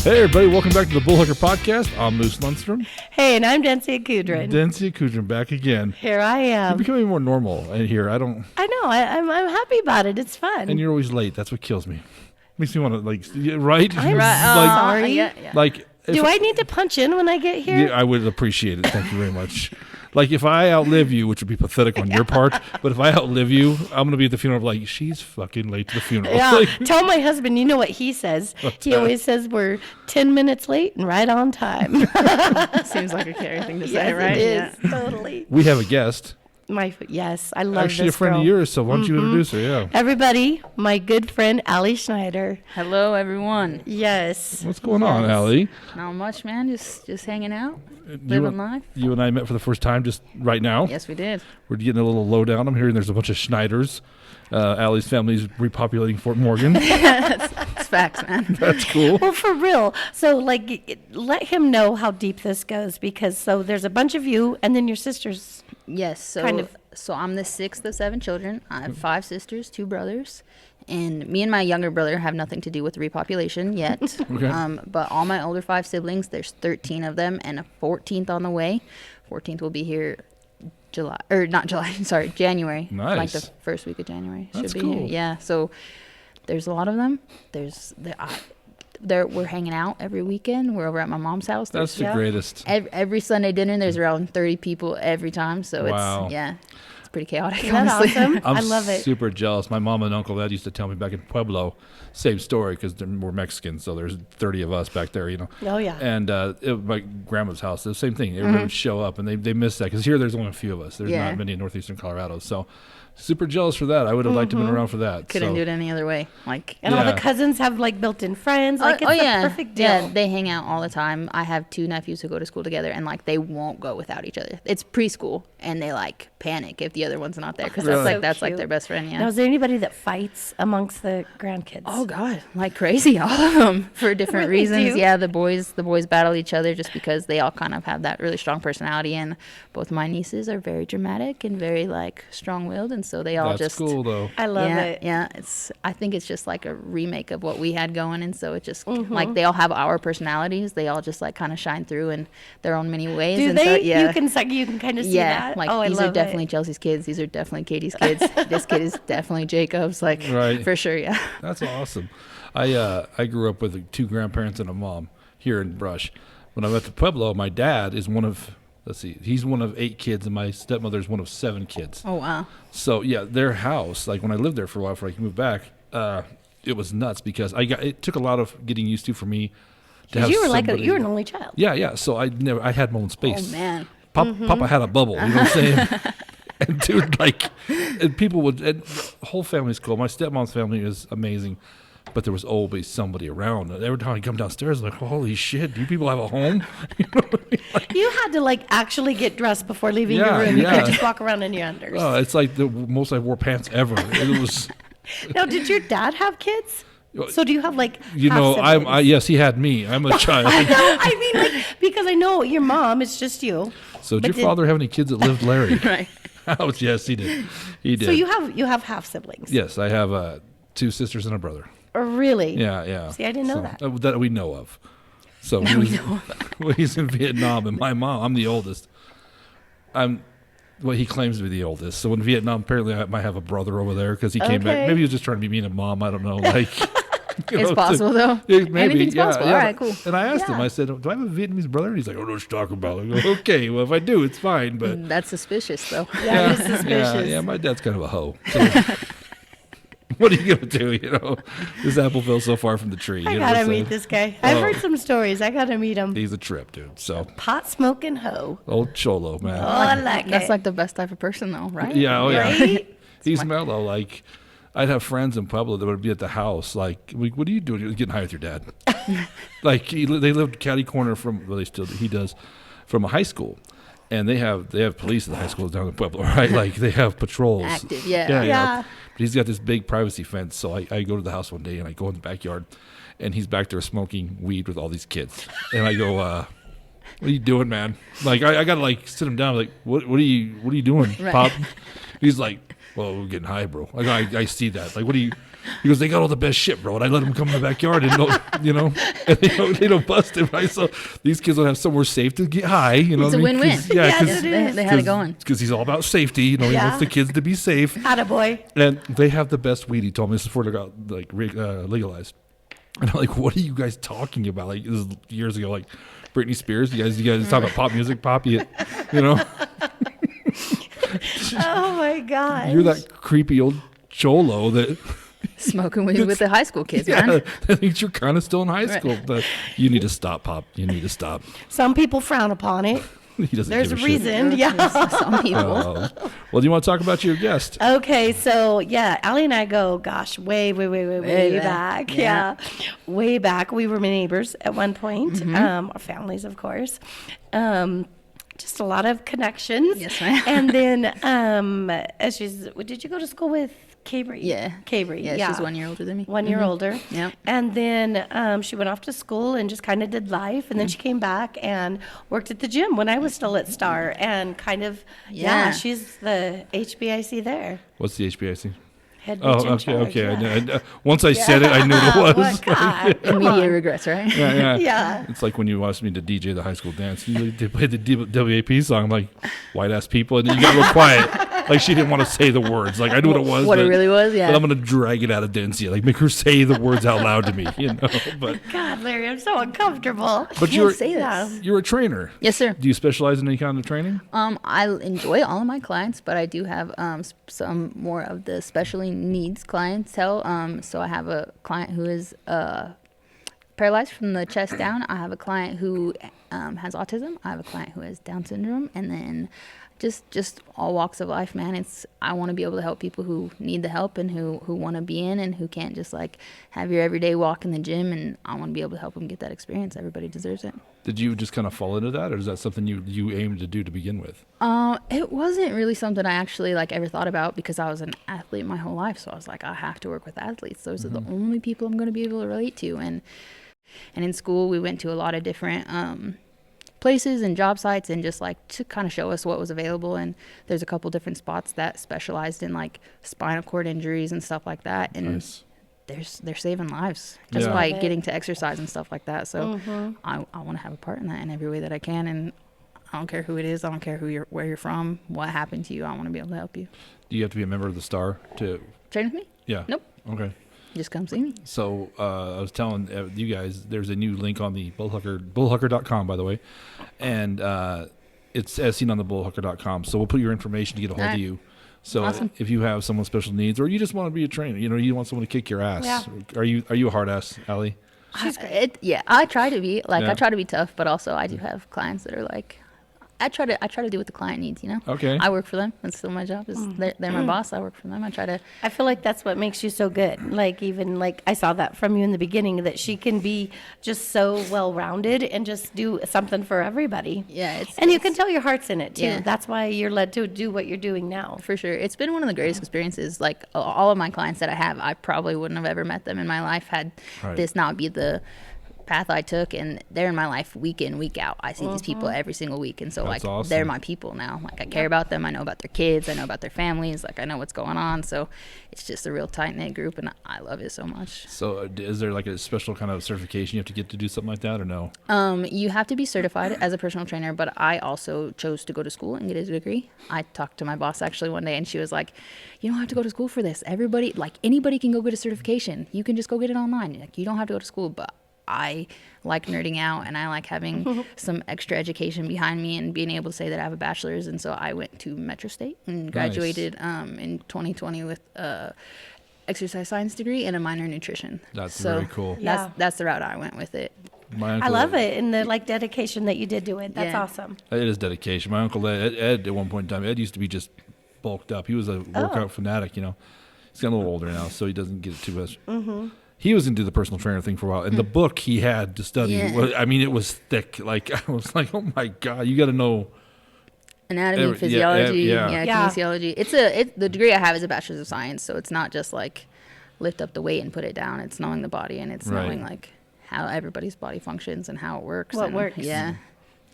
Hey everybody, welcome back to the Bullhucker podcast. I'm Moose Lundstrom. Hey, and I'm Dency Kudrin. Dency Kudrin back again. Here I am. You're becoming more normal in here. I know. I'm happy about it. It's fun. And you're always late. That's what kills me. Makes me want to right? I'm sorry. Yeah. Like, do I need to punch in when I get here? Yeah, I would appreciate it. Thank you very much. Like, if I outlive you, which would be pathetic on your part, but if I outlive you, I'm going to be at the funeral like, she's fucking late to the funeral. Yeah. Like, Tell my husband, you know what he says? He always says we're 10 minutes late and right on time. Seems like a Carrie thing to say, Yes, right? it is. Yeah. Totally. we have a guest. Yes, I love Actually, this a friend girl. of yours, so why don't you introduce her? Yeah. Everybody, my good friend, Allie Schneider. Hello, everyone. Yes. What's going on, Allie? Not much, man. Just hanging out, living life. You and I met for the first time just right now. Yes, we did. We're getting a little lowdown. I'm hearing there's a bunch of Schneiders. Allie's family's repopulating Fort Morgan. It's facts, man. That's cool. Well, for real. So, let him know how deep this goes because there's a bunch of you and then your sisters. Yes, so I'm the sixth of 7 children. I have 5 sisters, 2 brothers, and me and my younger brother have nothing to do with repopulation yet. Okay. But all my older 5 siblings, there's 13 of them, and a 14th on the way. 14th will be here January. Nice. Like the first week of January. That's should be cool. here. Yeah, so there's a lot of them. We're hanging out every weekend. We're over at my mom's house. That's the greatest. Every Sunday dinner, there's around 30 people every time. So Wow. it's pretty chaotic. Isn't that honestly. awesome? I'm I love it. super jealous. My mom and uncle Ed used to tell me back in Pueblo, same story because we're Mexicans, so there's 30 of us back there, Oh, yeah. And my grandma's house, the same thing. Everybody would show up, and they miss that because here there's only a few of us. There's Yeah. not many in northeastern Colorado, so super jealous for that. I would have liked to have been around for that. Couldn't so. do it any other way. And all Yeah. the cousins have built-in friends. It's yeah, the perfect deal. yeah. They hang out all the time. I have 2 nephews who go to school together, and they won't go without each other. It's preschool, and they panic if the other one's not there because Really? that's cute. their best friend. Yeah. Now, is there anybody that fights amongst the grandkids? Oh God, like crazy, all of them for different Really reasons. do? Yeah, the boys battle each other just because they all kind of have that really strong personality, and both my nieces are very dramatic and very strong-willed, and so they all That's just cool, though. I love yeah, it. yeah. I think it's just like a remake of what we had going, and so it just they all have our personalities. They all just kind of shine through in their own many ways. Do and they? So, yeah. You can kind of see Yeah, that? Oh, I these love are definitely it. Chelsea's kids. These are definitely Katie's kids. This kid is definitely Jacob's. Right. For sure, yeah. That's awesome. I grew up with 2 grandparents and a mom here in Brush. When I went to Pueblo, my dad is one of, he's one of 8 kids, and my stepmother's one of 7 kids. Oh wow. So yeah, their house, when I lived there for a while before I could move back, it was nuts because it took a lot of getting used to for me to have You were somebody. you were an only child. Yeah. So I had my own space. Oh man. Papa had a bubble, you know what I'm saying? And dude, and people would, and the whole family's cool. My stepmom's family is amazing, but there was always somebody around. And every time I come downstairs, holy shit, do you people have a home? You know what I mean? You had to actually get dressed before leaving Yeah, your room. You yeah. couldn't just walk around in your unders. Oh, it's like the most I wore pants ever. It was, Now, did your dad have kids? So do you have yes, he had me. I'm a child. I know. I mean, because I know your mom. It's just you. So did your father have any kids that lived Larry? Right. Oh, yes, he did. He did. So you have half siblings. Yes, I have 2 sisters and a brother. Oh, really? Yeah. See, I didn't know that. That we know of. So he's in Vietnam, and my mom, I'm the oldest. He claims to be the oldest. So in Vietnam, apparently I might have a brother over there because he came back. Okay. Maybe he was just trying to be mean to mom. I don't know. It's possible though. Maybe. Anything's possible. Yeah. All right, cool. And I asked him, I said, do I have a Vietnamese brother? And he's like, oh, what you talking about? I go, okay, well, if I do, it's fine. But That's suspicious though. Yeah, it's suspicious. yeah, my dad's kind of a hoe. So what are you going to do? This apple fell so far from the tree. I you know gotta what I'm meet saying? this guy. I've heard some stories. I gotta meet him. He's a trip, dude. So Pot smoking hoe. old Cholo, man. Oh, I like it. That's the best type of person though, right? Yeah, oh yeah. Right? He's mellow. I'd have friends in Pueblo that would be at the house. What are you doing? You're getting high with your dad. They lived catty corner from. Well, he does, from a high school, and they have police at the high schools down in Pueblo, right? They have patrols. Active, yeah. Yeah. But he's got this big privacy fence. So I go to the house one day and I go in the backyard, and he's back there smoking weed with all these kids, and I go, "What are you doing, man?" I gotta sit him down. What are you doing, Right. Pop? He's like, well, we're getting high, bro. I see that. What do you? He goes, they got all the best shit, bro. And I let them come in the backyard and, and they don't bust it, right? So these kids don't have somewhere safe to get high. It's a win-win. Yes, it is. They had it going. Because he's all about safety. He wants the kids to be safe. Attaboy. And they have the best weed. He told me this before they got legalized. And I'm like, what are you guys talking about? Like, this is years ago, like Britney Spears. You guys talk about pop music, poppy, Oh my God. You're that creepy old cholo that Smoking weed with the high school kids, man. I think you're kind of still in high school, but you need to stop, Pop. You need to stop. Some people frown upon it. He doesn't There's a give a reason. shit. Yeah. Some people. Well, do you want to talk about your guest? Okay, so yeah, Allie and I go, gosh, way back. Yeah. Way back. We were neighbors at one point. Our families, of course. Just a lot of connections. Yes, ma'am. And then, did you go to school with Cabry? Yeah. Cabry, Yeah, she's 1 year older than me. 1 year older. Yep. And then she went off to school and just kind of did life. And then she came back and worked at the gym when I was still at Star. And kind of, she's the HBIC there. What's the HBIC? Head bitch in charge, okay. yeah. Once I said it, I knew what it was. What, God? Immediate regrets, right? Yeah. Yeah. It's like when you asked me to DJ the high school dance. They played the WAP song. I'm like, white ass people. And then you got real quiet. Like she didn't want to say the words. Like I knew what it was. What it really was, yeah. But I'm going to drag it out of Densia. Like make her say the words out loud to me, But God, Larry, I'm so uncomfortable. But Can't say this. you're a trainer. Yes, sir. Do you specialize in any kind of training? I enjoy all of my clients, but I do have some more of the specially needs clientele. So I have a client who is paralyzed from the chest down. I have a client who has autism. I have a client who has Down syndrome, and then just all walks of life, man. I want to be able to help people who need the help and who want to be in and who can't just like have your everyday walk in the gym, and I want to be able to help them get that experience. Everybody deserves it. Did you just kind of fall into that, or is that something you aimed to do to begin with? It wasn't really something I actually like ever thought about because I was an athlete my whole life. So I was like, I have to work with athletes. Those are the only people I'm going to be able to relate to. And in school, we went to a lot of different places and job sites and just like to kind of show us what was available. And there's a couple different spots that specialized in like spinal cord injuries and stuff like that. And Nice. they're saving lives just Yeah. by getting to exercise and stuff like that. So I want to have a part in that in every way that I can. And I don't care who it is. I don't care where you're from, what happened to you. I want to be able to help you. Do you have to be a member of the Star to? Train with me? Yeah. Nope. Okay. Just come see me. So I was telling you guys, there's a new link on the bullhucker.com, by the way, and it's as seen on the bullhucker.com. So we'll put your information to get a hold of you. So Awesome. if you have someone with special needs, or you just want to be a trainer, you want someone to kick your ass. Yeah. Are you a hard ass, Allie? I try to be Yeah. I try to be tough, but also I do have clients that are like, I try to do what the client needs, Okay. I work for them. That's still my job. They're my boss. I work for them. I try to. I feel like that's what makes you so good. Like even like I saw that from you in the beginning that she can be just so well-rounded and just do something for everybody. Yeah, And you can tell your heart's in it too. Yeah. That's why you're led to do what you're doing now. For sure. It's been one of the greatest experiences. Like all of my clients that I have, I probably wouldn't have ever met them in my life had Right. this not be the path I took, and they're in my life week in, week out. I see these people every single week, and so That's like awesome. they're my people now. Like I care about them. I know about their kids. I know about their families. Like I know what's going on. So it's just a real tight knit group, and I love it so much. So is there like a special kind of certification you have to get to do something like that, or no? You have to be certified as a personal trainer, but I also chose to go to school and get a degree. I talked to my boss actually one day, and she was like, "You don't have to go to school for this. Everybody, like anybody, can go get a certification. You can just go get it online. Like you don't have to go to school." But I like nerding out, and I like having some extra education behind me and being able to say that I have a bachelor's. And so I went to Metro State and graduated in 2020 with a exercise science degree and a minor in nutrition. That's So very cool. Yeah. That's the route I went with it. My I uncle, love it and the like dedication that you did to it. That's Yeah. awesome. It is dedication. My uncle Ed at one point in time, Ed used to be just bulked up. He was a workout fanatic, He's getting a little older now, so he doesn't get it too much. He was into the personal trainer thing for a while. And the book he had to study, Yeah. it was thick. Like, I was like, oh my God, you got to know. Anatomy, physiology, yeah. kinesiology. The degree I have is a bachelor's of science, so it's not just like lift up the weight and put it down. It's knowing the body, and it's Right. knowing like how everybody's body functions and how it works. What and, works. Yeah.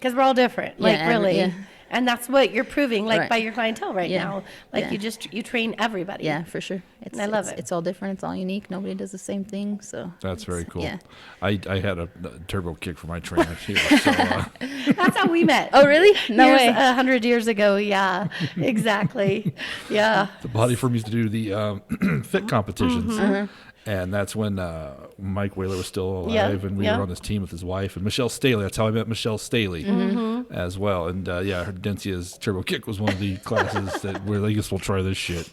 Because we're all different, like Yeah, really. yeah. And that's what you're proving, like Right. by your clientele right Yeah. now. Like Yeah. you train everybody. Yeah, for sure. I love it. It's all different. It's all unique. Nobody does the same thing. So That's very cool. Yeah. I had a turbo kick for my trainer too. So, That's how we met. Oh, really? No way. 100 years ago. Yeah, exactly. Yeah. the body firm used to do the fit competitions. Mm-hmm. And that's when Mike Whaler was still alive, Yeah, and we yeah. were on this team with his wife and Michelle Staley. That's how I met Michelle Staley Mm-hmm. as well. And her Dencia's turbo kick was one of the classes that where I guess we'll try this shit.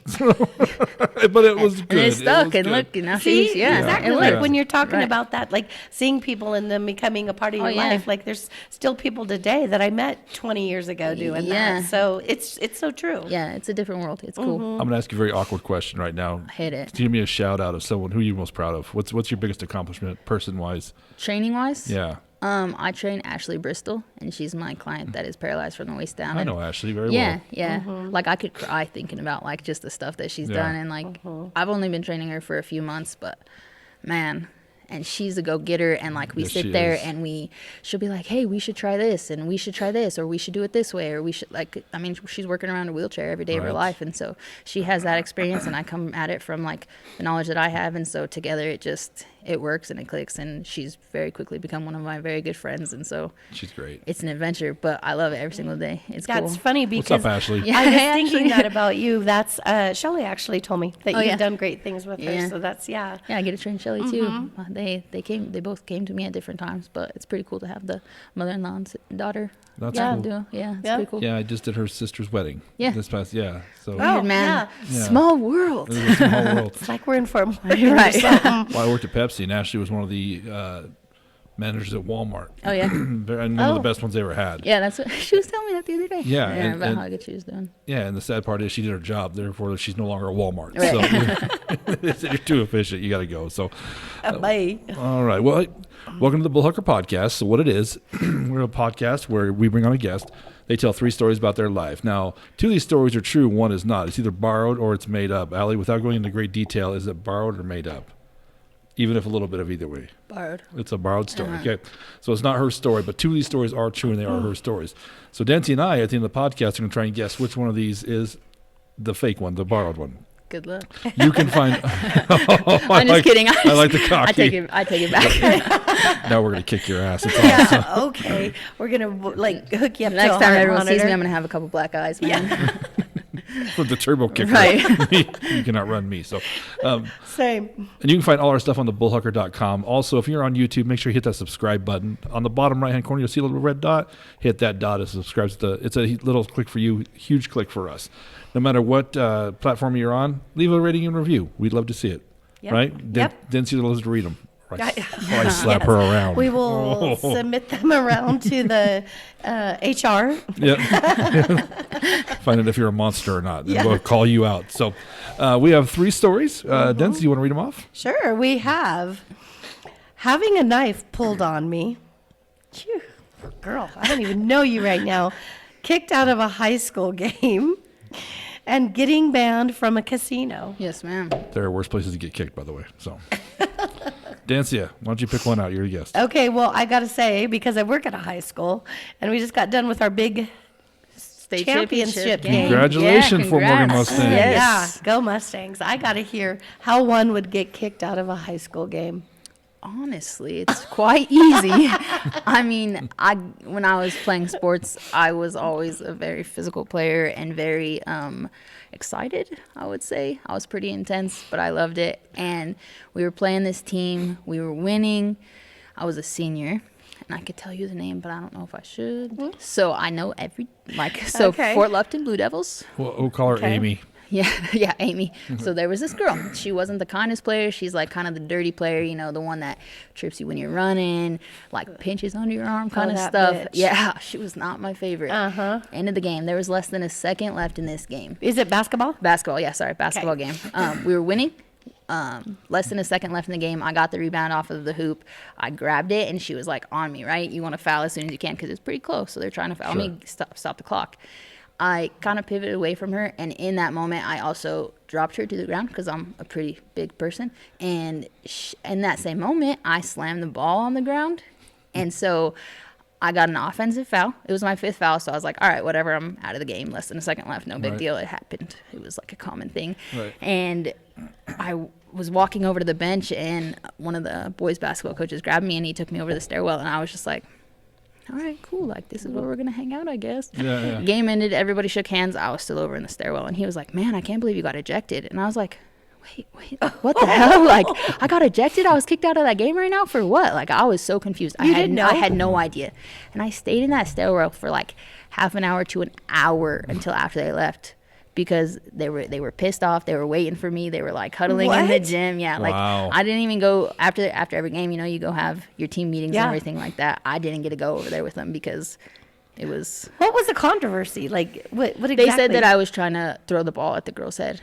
But it was good. And it stuck. was And good. look, now See, she's yeah. exactly. It Like worked. when you're talking Right. about that, like seeing people and them becoming a part of your Oh, yeah. life. Like there's still people today that I met 20 years ago doing Yeah. that. So it's so true. Yeah, it's a different world. It's cool. I'm gonna ask you a very awkward question right now. I hate it. Give me a shout out of someone who you're most proud of. What's your biggest accomplishment, person wise? Training wise, Yeah, I train Ashley Bristol, and she's my client that is paralyzed from the waist down. I And know Ashley very Yeah, well. yeah. Like I could cry thinking about like just the stuff that she's Yeah. done, and like I've only been training her for a few months, but man, and she's a go-getter, and like we Yes, sit she there is. and she'll be like, hey, we should try this, and we should try this, or we should do it this way, or we should like, I mean, she's working around a wheelchair every day of her Right. life, and so she has that experience, and I come at it from like the knowledge that I have, and so together it works and it clicks, and she's very quickly become one of my very good friends, and so She's great. it's an adventure, but I love it every single day. It's That's cool. funny What's because up, Ashley? Yeah. I was Actually- thinking that about you. That's Shelley actually told me that Oh, you've yeah. done great things with her. Yeah. So that's Yeah, I get to train Shelly too. Mm-hmm. They both came to me at different times, but it's pretty cool to have the mother-in-law and daughter. That's Yeah. cool. Duo. Yeah, it's Yeah. pretty cool. Yeah, I just did her sister's wedding. Yeah. This past So Oh, Weird, man. Yeah. Small world. it was a small world. It's like we're in for a Right. Well, I worked at Pepsi, and Ashley was one of the managers at Walmart. Oh yeah. And one of Oh. the best ones they ever had. Yeah, that's what she was telling me that the other day. Yeah, and- about and- how good she was doing. Yeah, and the sad part is she did her job. Therefore, she's no longer at Walmart. Right. So they said, you're too efficient. You got to go. So, Bye. all right. Well, welcome to the Bullhucker podcast. So what it is, we're a podcast where we bring on a guest. They tell 3 stories about their life. Now, 2 of these stories are true. 1 is not. It's either borrowed or it's made up. Allie, without going into great detail, is it borrowed or made up? Even if a little bit of either way. Borrowed. It's a borrowed story. Okay. So it's not her story, but 2 of these stories are true and they are her stories. So Dency and I, at the end of the podcast, are going to try and guess which one of these is the fake one, the borrowed one. Good luck. You can find. I'm just kidding. I like the cocky. I take it back. Now we're going to kick your ass. It's awesome. Yeah, okay. We're gonna like hook you up Next to a time heart everyone monitor. sees me, I'm gonna have a couple black eyes, man. Yeah. With the turbo kicker. Right. You cannot run me. So, Same. and you can find all our stuff on the bullhucker.com. Also, if you're on YouTube, make sure you hit that subscribe button. On the bottom right hand corner, you'll see a little red dot. Hit that dot. It subscribes. It's a little click for you, huge click for us. No matter what platform you're on, leave a rating and review. We'd love to see it. Yep. Right? Yep. Dency loves to read them. Right. I Slap her around. We will submit them around to the HR. Yep. Find out if you're a monster or not. Yeah. We'll call you out. So we have 3 stories. Dency, you want to read them off? Sure, we have having a knife pulled on me. Phew, girl, I don't even know you right now. Kicked out of a high school game and getting banned from a casino. Yes, ma'am. There are worse places to get kicked, by the way. So, Dancia, why don't you pick one out? You're a guest. Okay, well, I got to say, because I work at a high school and we just got done with our big State championship game. Congratulations, Fort Morgan congrats. Mustangs. Yes. Yeah, go Mustangs. I got to hear how one would get kicked out of a high school game. Honestly, it's quite easy. I mean, when I was playing sports, I was always a very physical player and very excited, I would say. I was pretty intense, but I loved it. And we were playing this team. We were winning. I was a senior. And I could tell you the name, but I don't know if I should. So I know Okay. Fort Lupton Blue Devils. We'll call her Okay. Amy. Yeah, Amy. So there was this girl. She wasn't the kindest player. She's like kind of the dirty player, you know, the one that trips you when you're running, like pinches under your arm kind of that stuff. bitch. Yeah, she was not my favorite. Uh-huh. End of the game. There was less than a second left in this game. Is it basketball? Basketball, yeah, sorry, basketball game. We were winning. Less than a second left in the game. I got the rebound off of the hoop. I grabbed it, and she was like on me, right? You want to foul as soon as you can because it's pretty close. So they're trying to foul me, stop the clock. I kind of pivoted away from her, and in that moment, I also dropped her to the ground because I'm a pretty big person. And in that same moment, I slammed the ball on the ground. And so I got an offensive foul. It was my 5th foul, so I was like, all right, whatever. I'm out of the game. Less than a second left. No big deal. It happened. It was like a common thing. Right. And I was walking over to the bench, and one of the boys basketball coaches grabbed me, and he took me over to the stairwell, and I was just like, all right, cool. Like, this is where we're going to hang out, I guess. Yeah. Game ended. Everybody shook hands. I was still over in the stairwell, and he was like, man, I can't believe you got ejected. And I was like, wait, what the hell? Like, I got ejected? I was kicked out of that game right now for what? Like, I was so confused. I had no idea. And I stayed in that stairwell for like half an hour to an hour until after they left, because they were pissed off. They were waiting for me. They were like huddling in the gym. Yeah, like I didn't even go after every game. You know, you go have your team meetings and everything like that. I didn't get to go over there with them because it was. What was the controversy? Like, what exactly? They said that I was trying to throw the ball at the girl's head.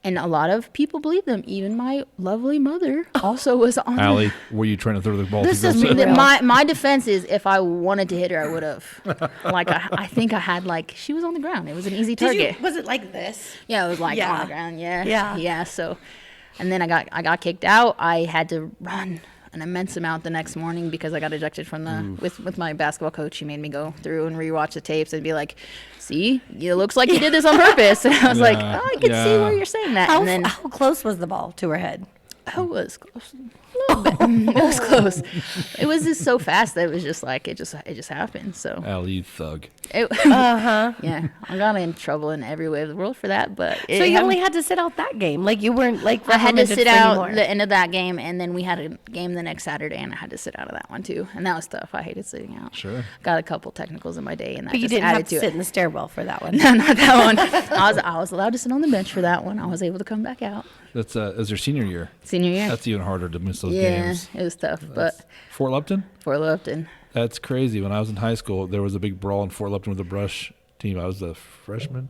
And a lot of people believe them. Even my lovely mother also was on. Allie, were you trying to throw the ball? This to is go? real. My defense is, if I wanted to hit her, I would have. Like, I think I had, like, she was on the ground. It was an easy target. Was it like this? Yeah, it was like on the ground. Yeah. Yeah. So, and then I got kicked out. I had to run an immense amount the next morning because I got ejected from the with my basketball coach. He made me go through and rewatch the tapes and be like, see, it looks like you did this on purpose. And I was like, oh, I can see where you're saying that. How, and then how close was the ball to her head? I was close. A little bit. It was close. It was just so fast that it was just like it just happened. So Allie, thug. Yeah, I got in trouble in every way of the world for that. But So you only had to sit out that game. Like, you weren't like I had to recommended sit for out anymore. the end of that game, and then we had a game the next Saturday, and I had to sit out of that one too, and that was tough. I hated sitting out. Sure. Got a couple technicals in my day, and that But you just didn't added have to to sit it. in the stairwell for that one. No, not that one. I was allowed to sit on the bench for that one. I was able to come back out. That's as your senior year. Senior year. That's even harder to miss those yeah, games. it was tough, but Fort Lupton? Fort Lupton. That's crazy. When I was in high school, there was a big brawl in Fort Lupton with the brush team. I was a freshman.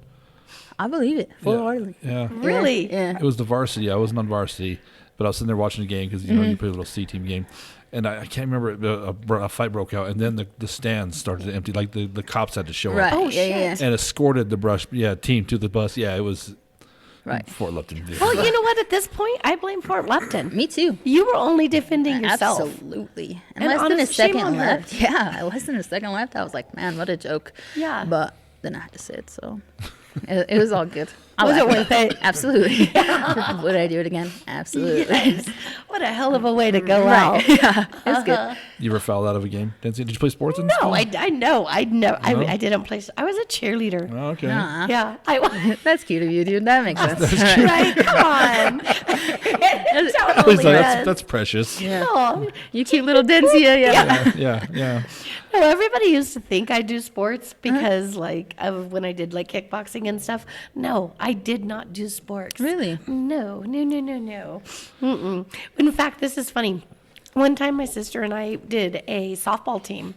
I believe it full-heartedly. Yeah. Really? Yeah. It was the varsity. I wasn't on varsity, but I was sitting there watching the game because, you know, you play a little C-team game. And I can't remember, a fight broke out, and then the stands started to empty. Like, the cops had to show Right. up Oh, yeah, shit. yeah. and escorted the brush team to the bus. Yeah, it was Right. Fort Lupton. Well, you know what? At this point, I blame Fort Lupton. Me too. You were only defending yourself. Absolutely. And And less than a honest, shame on second her. left. Yeah, less than a second left. I was like, man, what a joke. Yeah. But then I had to sit, so it was all good. Was it worth it? Absolutely. Would I do it again? Absolutely. Yes. What a hell of a way to go Right. out. Yeah, it was good. You ever fouled out of a game? Did you play sports in No, school? I know. I didn't play. I was a cheerleader. Oh, okay. Nuh-uh. Yeah, I was. That's cute of you, dude. That makes sense. Right, come on. It I was totally like, was. that's precious. Yeah. No, You cute little Densia. Yeah. Yeah. no, everybody used to think I do sports because, like, of when I did like kickboxing and stuff. No, I did not do sports. Really? No. Mm-mm. In fact, this is funny. One time, my sister and I did a softball team,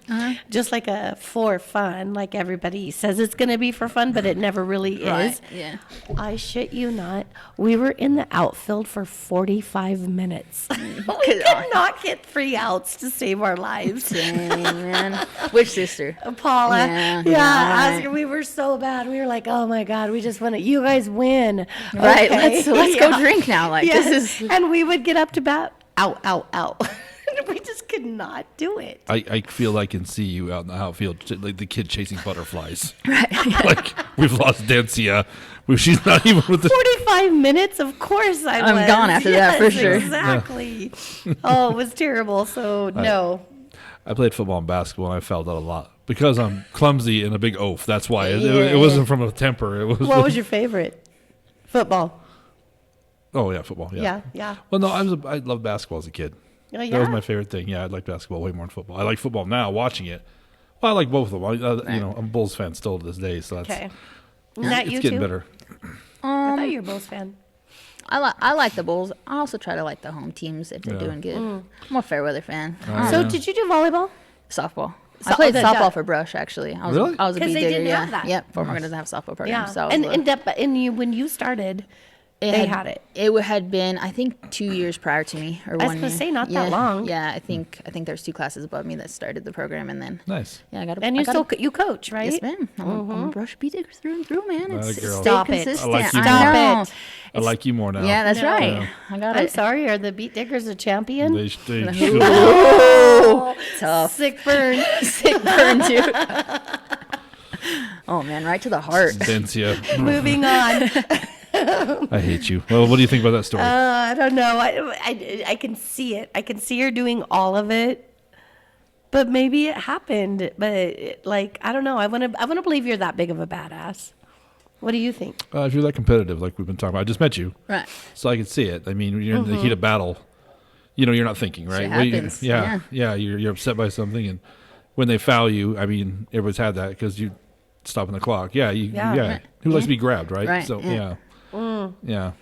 just like for fun, like everybody says it's going to be for fun, but it never really is. Right. Yeah. I shit you not. We were in the outfield for 45 minutes. We could not get 3 outs to save our lives. Dang, man. Which sister? Paula. Yeah, Yeah. right. We were so bad. We were like, oh my God, we just want to, you guys win. Right. Okay. Let's go drink now. Like, Yes. this is. And we would get up to bat. Out. We just could not do it. I feel I can see you out in the outfield, like the kid chasing butterflies. Right. Like, we've lost Dancia. She's not even with the. 45 minutes, of course I'm gone after that, for sure. Exactly. Oh, it was terrible. So, no. I played football and basketball, and I fouled out a lot because I'm clumsy and a big oaf. That's why it Yeah. wasn't from a temper. It was. What was your favorite? Football. Oh yeah, football. Yeah. Yeah. Well, no, I loved basketball as a kid. Oh, yeah. That was my favorite thing. Yeah, I like basketball way more than football. I like football now, watching it. Well, I like both of them. You know, I'm a Bulls fan still to this day, so that's Okay. Not it's you getting too? better. I thought you were a Bulls fan. I like the Bulls. I also try to like the home teams if they're doing good. I'm a fair weather fan. So, did you do volleyball? Softball. So- I played the- softball for Brush actually. I was Really? I was a 'Cause bee they digger. didn't Yeah. have that. Yep. Former doesn't have a softball program. Yeah. So I was And you, when you started, they had it. It had been, I think, 2 years prior to me, or 1 year. I was gonna say not that long. Yeah, I think there's 2 classes above me that started the program, and then Nice. yeah, I got. And you coach, right? Yes, ma'am. I'm a brush beat digger through and through, man. Atta It's girl. Stop it. consistent. I like you Stop know. it. I like you more now. Yeah, that's No. right. Yeah. I got I'm it. sorry. Are the beat diggers a champion? They should. Oh, tough. Sick burn. Sick burn too. Oh man, right to the heart. Cynthia. Moving on. I hate you. Well, what do you think about that story? I don't know. I can see it. I can see her doing all of it, but maybe it happened. But like, I don't know. I want to believe you're that big of a badass. What do you think? If you're that competitive, like we've been talking about, I just met you, Right. so I can see it. I mean, when you're in the heat of battle, you're not thinking, right? Shit Well, happens. yeah. You're upset by something, and when they foul you, I mean, everyone's had that because you stopping the clock. Yeah. Yeah. Who likes to be grabbed, right? Right, So yeah. yeah.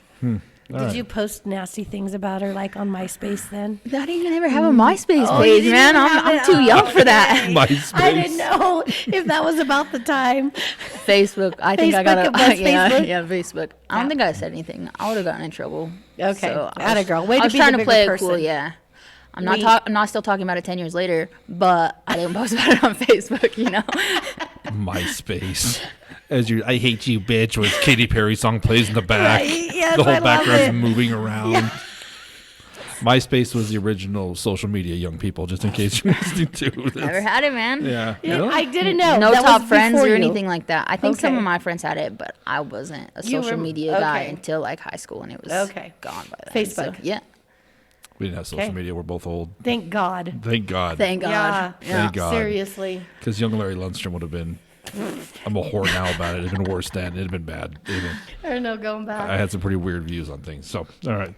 Did you post nasty things about her, like on MySpace then? I didn't even ever have a MySpace Oh, you page, didn't man. even have I'm it? too young for Okay. that. MySpace. I didn't know if that was about the time. Facebook. I think I got Facebook, it was Facebook? yeah, Facebook. I don't think I said anything. I would have gotten in trouble. Okay. So Atta girl. Way I to was be trying the to bigger play it person. cool. Yeah. I'm not still talking about it 10 years later, but I didn't post about it on Facebook. MySpace. I hate you, bitch, with Katy Perry song plays in the back. Right, yes, the whole I love background's it. moving around. MySpace was the original social media, young people, just in case you're listening to this. Never had it, man. Yeah. Yeah, Really? I didn't know. No That top was friends before or you. anything like that. I think some Okay. of my friends had it, but I wasn't a You social were- media guy okay. until like high school, and it was Okay. gone by then. Facebook. So, yeah. We didn't have social Okay. media. We're both old. Thank God. Thank God. Thank God. Yeah. Thank God. Seriously. Because young Larry Lundstrom would have been. I'm a whore now about it. It'd been worse then. It'd been bad. Or no going back. I had some pretty weird views on things. So, all right.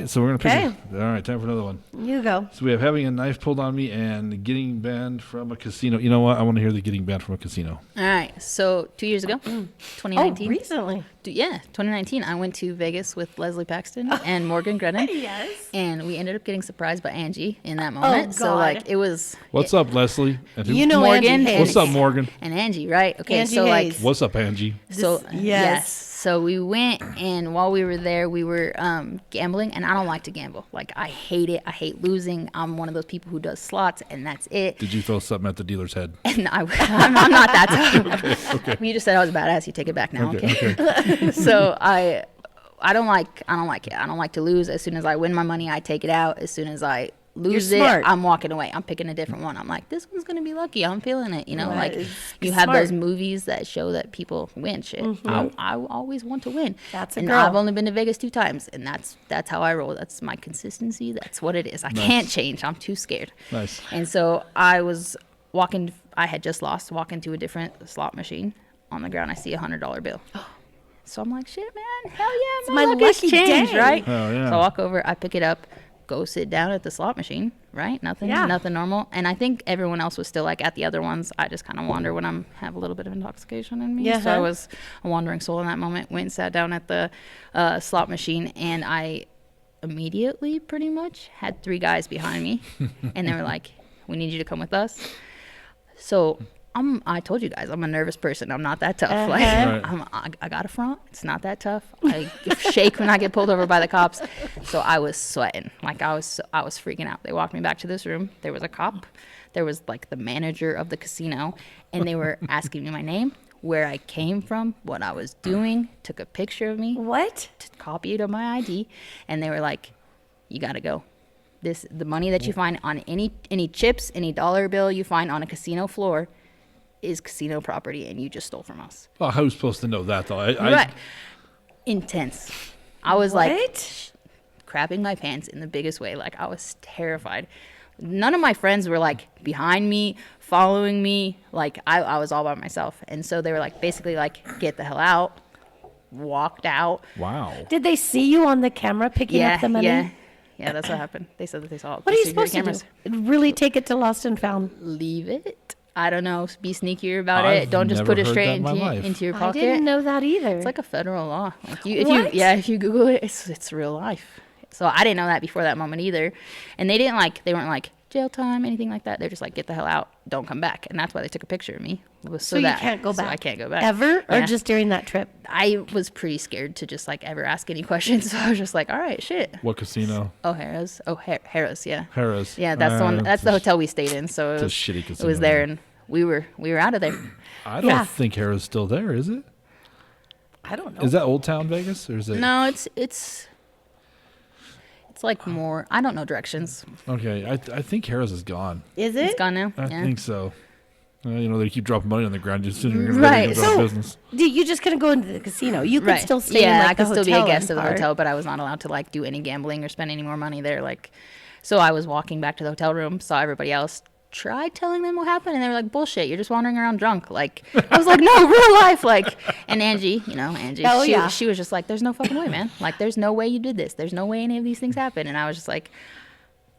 So we're gonna pick. Okay. All right, time for another one. You go. So we have having a knife pulled on me and getting banned from a casino. You know what? I want to hear the getting banned from a casino. All right. So 2 years ago, Oh, 2019. recently. Yeah, 2019. I went to Vegas with Leslie Paxton and Morgan Grennan. Yes. And we ended up getting surprised by Angie in that moment. So God. like it was What's up, Leslie? And who- You know Morgan. Angie Hayes. What's up, Morgan? and Angie, right? Okay, Angie so like Hayes. What's up, Angie? so yes. yes. So we went, and while we were there, we were gambling, and I don't like to gamble. Like I hate it. I hate losing. I'm one of those people who does slots, and that's it. Did you throw something at the dealer's head? And I'm not that tough. You just said I was badass. You take it back now, okay? So I don't like it. I don't like to lose. As soon as I win my money, I take it out. As soon as I lose You're it, smart. I'm walking away. I'm picking a different one. I'm like, this one's gonna be lucky. I'm feeling it. Right. Like It's you have smart. those movies that show that people win shit. I always want to win. That's a and girl. I've only been to Vegas 2 times, and that's how I roll. That's my consistency. That's what it is. I can't change. I'm too scared. Nice. And so I was walking. I had just lost. Walking to a different slot machine. On the ground, I see $100 bill. So I'm like, shit, man, hell yeah, my luck has lucky changed, day. right? Oh, yeah. So I walk over, I pick it up, go sit down at the slot machine, right? Nothing normal. And I think everyone else was still like at the other ones. I just kind of wander when I'm have a little bit of intoxication in me. Yeah. So I was a wandering soul in that moment. Went and sat down at the slot machine, and I immediately pretty much had 3 guys behind me, and they were like, "We need you to come with us." So I told you guys, I'm a nervous person. I'm not that tough. Like, Right. I got a front. It's not that tough. I shake when I get pulled over by the cops. So I was sweating. Like I was freaking out. They walked me back to this room. There was a cop. There was like the manager of the casino, and they were asking me my name, where I came from, what I was doing. Took a picture of me, What? copy it on my ID, and they were like, "You got to go. The money that you find on any chips, any dollar bill you find on a casino floor is casino property, and you just stole from us." Oh, I was supposed to know that, though. Right. Intense. I was like What? crapping my pants in the biggest way. Like I was terrified. None of my friends were like behind me, following me. Like I was all by myself. And so they were like basically like, get the hell out. Walked out. Wow. Did they see you on the camera picking up the money? Yeah, that's what happened. They said that they saw it. What are you Security supposed to do? Really take it to Lost and Found? Leave it. I don't know. Be sneakier about I've it. Don't just never put it heard straight that in my life. into your I pocket. didn't know that either. It's like a federal law. Like What? if you Google it, it's real life. So I didn't know that before that moment either. And they weren't like, jail time, anything like that. They're just like, get the hell out, don't come back. And that's why they took a picture of me. So you can't go back. So I can't go back ever, or Yeah. just during that trip? I was pretty scared to just like ever ask any questions. So I was just like, all right, shit. What casino? O'Hara's. Harrah's, yeah. Harrah's. Yeah, that's the one. That's the it's hotel we stayed in. So a it was, shitty it casino. was there, and we were out of there. I don't Yeah. think Harrah's still there, is it? I don't know. Is that Old Town Vegas, or is it? No, it's like more. I don't know directions. Okay, I think Harrah's is gone. Is it? It's gone now. I Yeah. think so. They keep dropping money on the ground just sitting there Right. ready to go out So- of business. You just couldn't go into the casino. You could Right. still stay Yeah, in like I could the still be a hotel guest and of the part. hotel, but I was not allowed to like do any gambling or spend any more money there. Like, so I was walking back to the hotel room, saw everybody else, tried telling them what happened, and they were like, "Bullshit, you're just wandering around drunk." Like, I was like, "No, real life." Like, and Angie, Oh, yeah. she was just like, "There's no fucking way, man. Like, there's no way you did this. There's no way any of these things happened." And I was just like,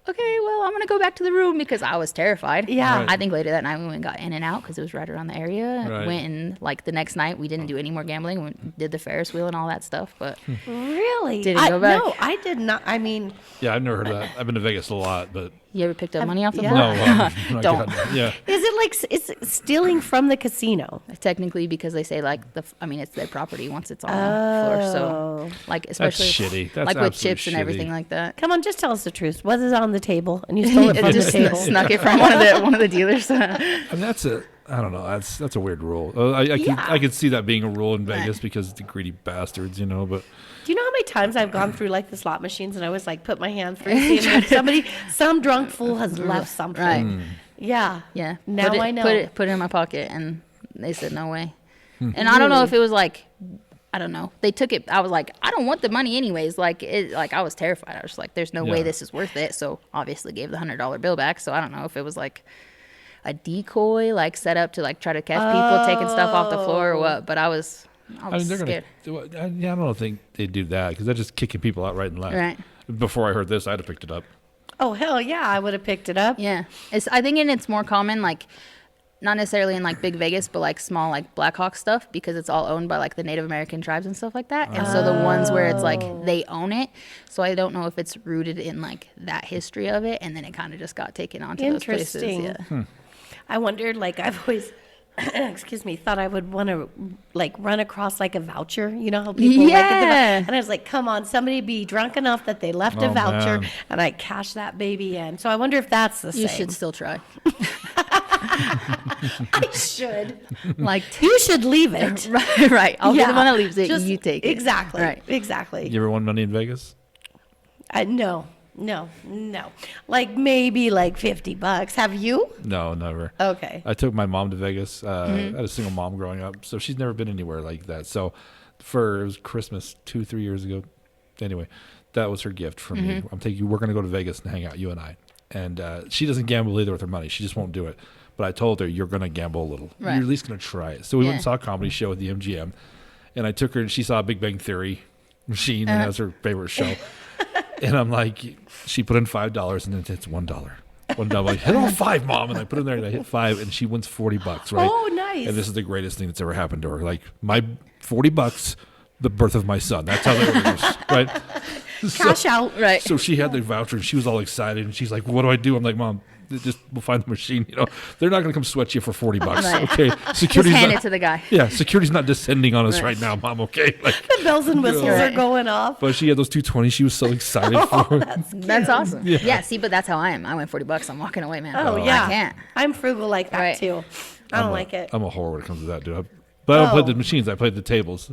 okay, well, I'm gonna go back to the room because I was terrified. Yeah. Right. I think later that night we went and got in and out because it was right around the area. Right. Went and like the next night we didn't do any more gambling. We did the Ferris wheel and all that stuff, but Really? Didn't go back. No, I did not. I mean, Yeah, I've never heard of that. I've been to Vegas a lot, but you ever picked up money off the yeah. floor? no. Don't. Yeah. is it like it's stealing from the casino? Technically, because they say like it's their property once it's on the floor. So like especially shitty. That's like with absolutely chips and everything shitty. like that. Come on, just tell us the truth. Was it on the table and you stole it from the Just table? snuck it from one of the dealers. I mean, I don't know. That's a weird rule. Yeah. I could see that being a rule in Vegas because the greedy bastards, But Do you know how many times I've gone through like the slot machines and I was like, put my hand through, seeing if some drunk fool has left something. Right. Yeah. Yeah. Now I know. Put it in my pocket, and they said no way. And I don't know if it was like, I don't know. They took it. I was like, I don't want the money anyways. Like I was terrified. I was like, there's no way Yeah. this is worth it. So obviously gave the $100 bill back. So I don't know if it was like a decoy, like set up to like try to catch people taking stuff off the floor or what. But I was they're scared. I don't think they do that because they're just kicking people out right and left. Right. Before I heard this, I'd have picked it up. Oh, hell yeah. I would have picked it up. Yeah. I think it's more common, like, not necessarily in like big Vegas, but like small like Black Hawk stuff because it's all owned by like the Native American tribes and stuff like that. And so the ones where it's like they own it. So I don't know if it's rooted in like that history of it, and then it kind of just got taken onto those places. Interesting. Yeah. I wondered, like, I've always, excuse me, thought I would want to, like, run across, like, a voucher. You know how people, like, Yeah. and I was like, come on, somebody be drunk enough that they left a Oh, voucher, man. and I cash that baby in. So I wonder if that's the You same. should still try. I should. Like, You should leave it. right. I'll be the one that leaves it. Just- You take it. Exactly. Right. Exactly. You ever won money in Vegas? No. Like, maybe, like, $50. Have you? No, never. Okay. I took my mom to Vegas. I had a single mom growing up, so she's never been anywhere like that. So it was Christmas 2-3 years ago. Anyway, that was her gift for me. I'm taking you. We're going to go to Vegas and hang out, you and I. And she doesn't gamble either with her money. She just won't do it. But I told her, you're going to gamble a little. Right. You're at least going to try it. So we went and Yeah. saw a comedy show at the MGM. And I took her, and she saw a Big Bang Theory machine, and that was her favorite show. And I'm like, she put in $5, and then it's $1. $1. Like, hit all 5, Mom. And I put in there, and I hit 5, and she wins $40, right? Oh, nice. And this is the greatest thing that's ever happened to her. Like, my $40, the birth of my son. That's how that works, right? Cash out. Right. So she had the voucher, and she was all excited, and she's like, what do I do? I'm like, Mom, just we'll find the machine. They're not going to come sweat you for $40. Right. Okay, Just security's hand not, it to the guy. yeah, security's not descending on us Right. right now, Mom. Okay, like, The bells and whistles Right. are going off. but she had those 220s. She was so excited for it. That's awesome. Yeah. See, but that's how I am. I went $40. I'm walking away, man. Oh, yeah. I can't. I'm frugal like that, Right. too. I don't like it. I'm a whore when it comes to that, dude. But I don't play the machines. I play the tables.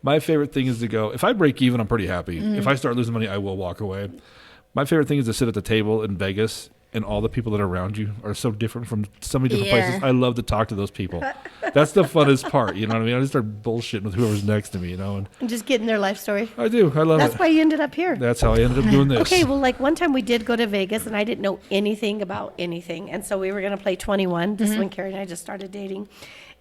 My favorite thing is to go. If I break even, I'm pretty happy. If I start losing money, I will walk away. My favorite thing is to sit at the table in Vegas, and all the people that are around you are so different from so many different Yeah. places. I love to talk to those people. That's the funnest part. You know what I mean? I just start bullshitting with whoever's next to me. And And just getting their life story. I do. I love That's it. why you ended up here. That's how I ended up doing this. Okay, well, like one time we did go to Vegas and I didn't know anything about anything. And so we were going to play 21. This is when Carrie and I just started dating.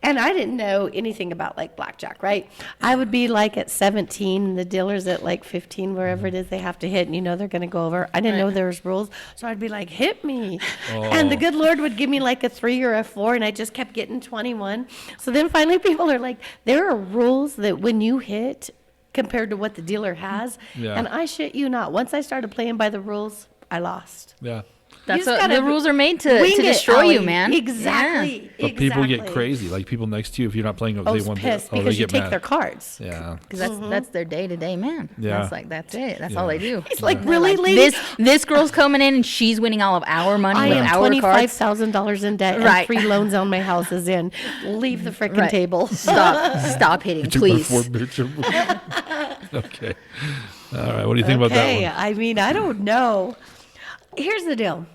And I didn't know anything about like blackjack, right? I would be like at 17 and the dealer's at like 15, wherever it is they have to hit. And you know they're going to go over. I didn't know there was rules. So I'd be like, hit me. And the good Lord would give me like a 3 or a 4. And I just kept getting 21. So then finally people are like, there are rules that when you hit compared to what the dealer has. Yeah. And I shit you not. Once I started playing by the rules, I lost. Yeah. That's just what the gotta rules are made to wing it, destroy you, Allie. man. Exactly. But people get crazy. Like people next to you, if you're not playing, I they was want pissed they because you get take mad. their cards. Yeah. Because that's their day-to-day, man. Yeah. That's it. That's all they do. It's like, They're really, like, lady? this girl's coming in and she's winning all of our money I with am our cards. $25,000 in debt Right. and 3 loans on my house is in. Leave the frickin' Right. table. Stop hitting, Took my please. Ford picture. Okay. All right. What do you think about that Okay, one? I mean, I don't know. Here's the deal.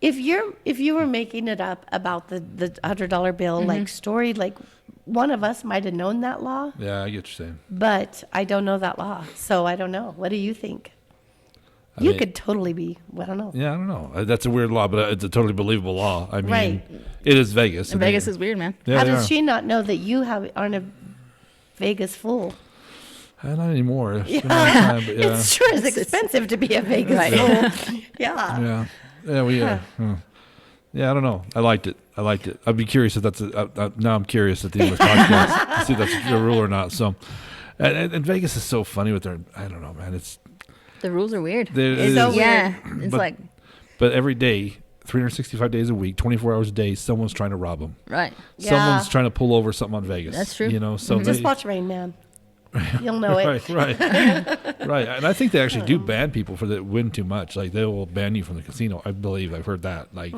If you were making it up about the $100 bill, like story, like one of us might have known that law, Yeah, I get what you're saying. but I don't know that law, so I don't know. What do you think? I You mean- could totally be. I don't know. Yeah, I don't know. That's a weird law, but it's a totally believable law. I mean, Right. it is Vegas. And Vegas is weird, man. Yeah, How they does are. she not know that you aren't a Vegas fool? Not anymore. It's been a long time, but yeah. It sure is expensive to be a Vegas Right. fool. Yeah. Yeah. Yeah, yeah, I don't know. I liked it. I'd be curious if that's now I'm curious at the end of the podcast to see if that's a rule or not. So, and Vegas is so funny with their, I don't know, man. It's The rules are weird. it so is- Yeah. It's But- like, but every day, 365 days a week, 24 hours a day, someone's trying to rob them. right. Yeah. Someone's trying to pull over something on Vegas. That's true. You know, so Just they, watch Rain Man. You'll know it. right, right. And I think they actually do ban people for that win too much. Like they will ban you from the casino. I believe I've heard that. Like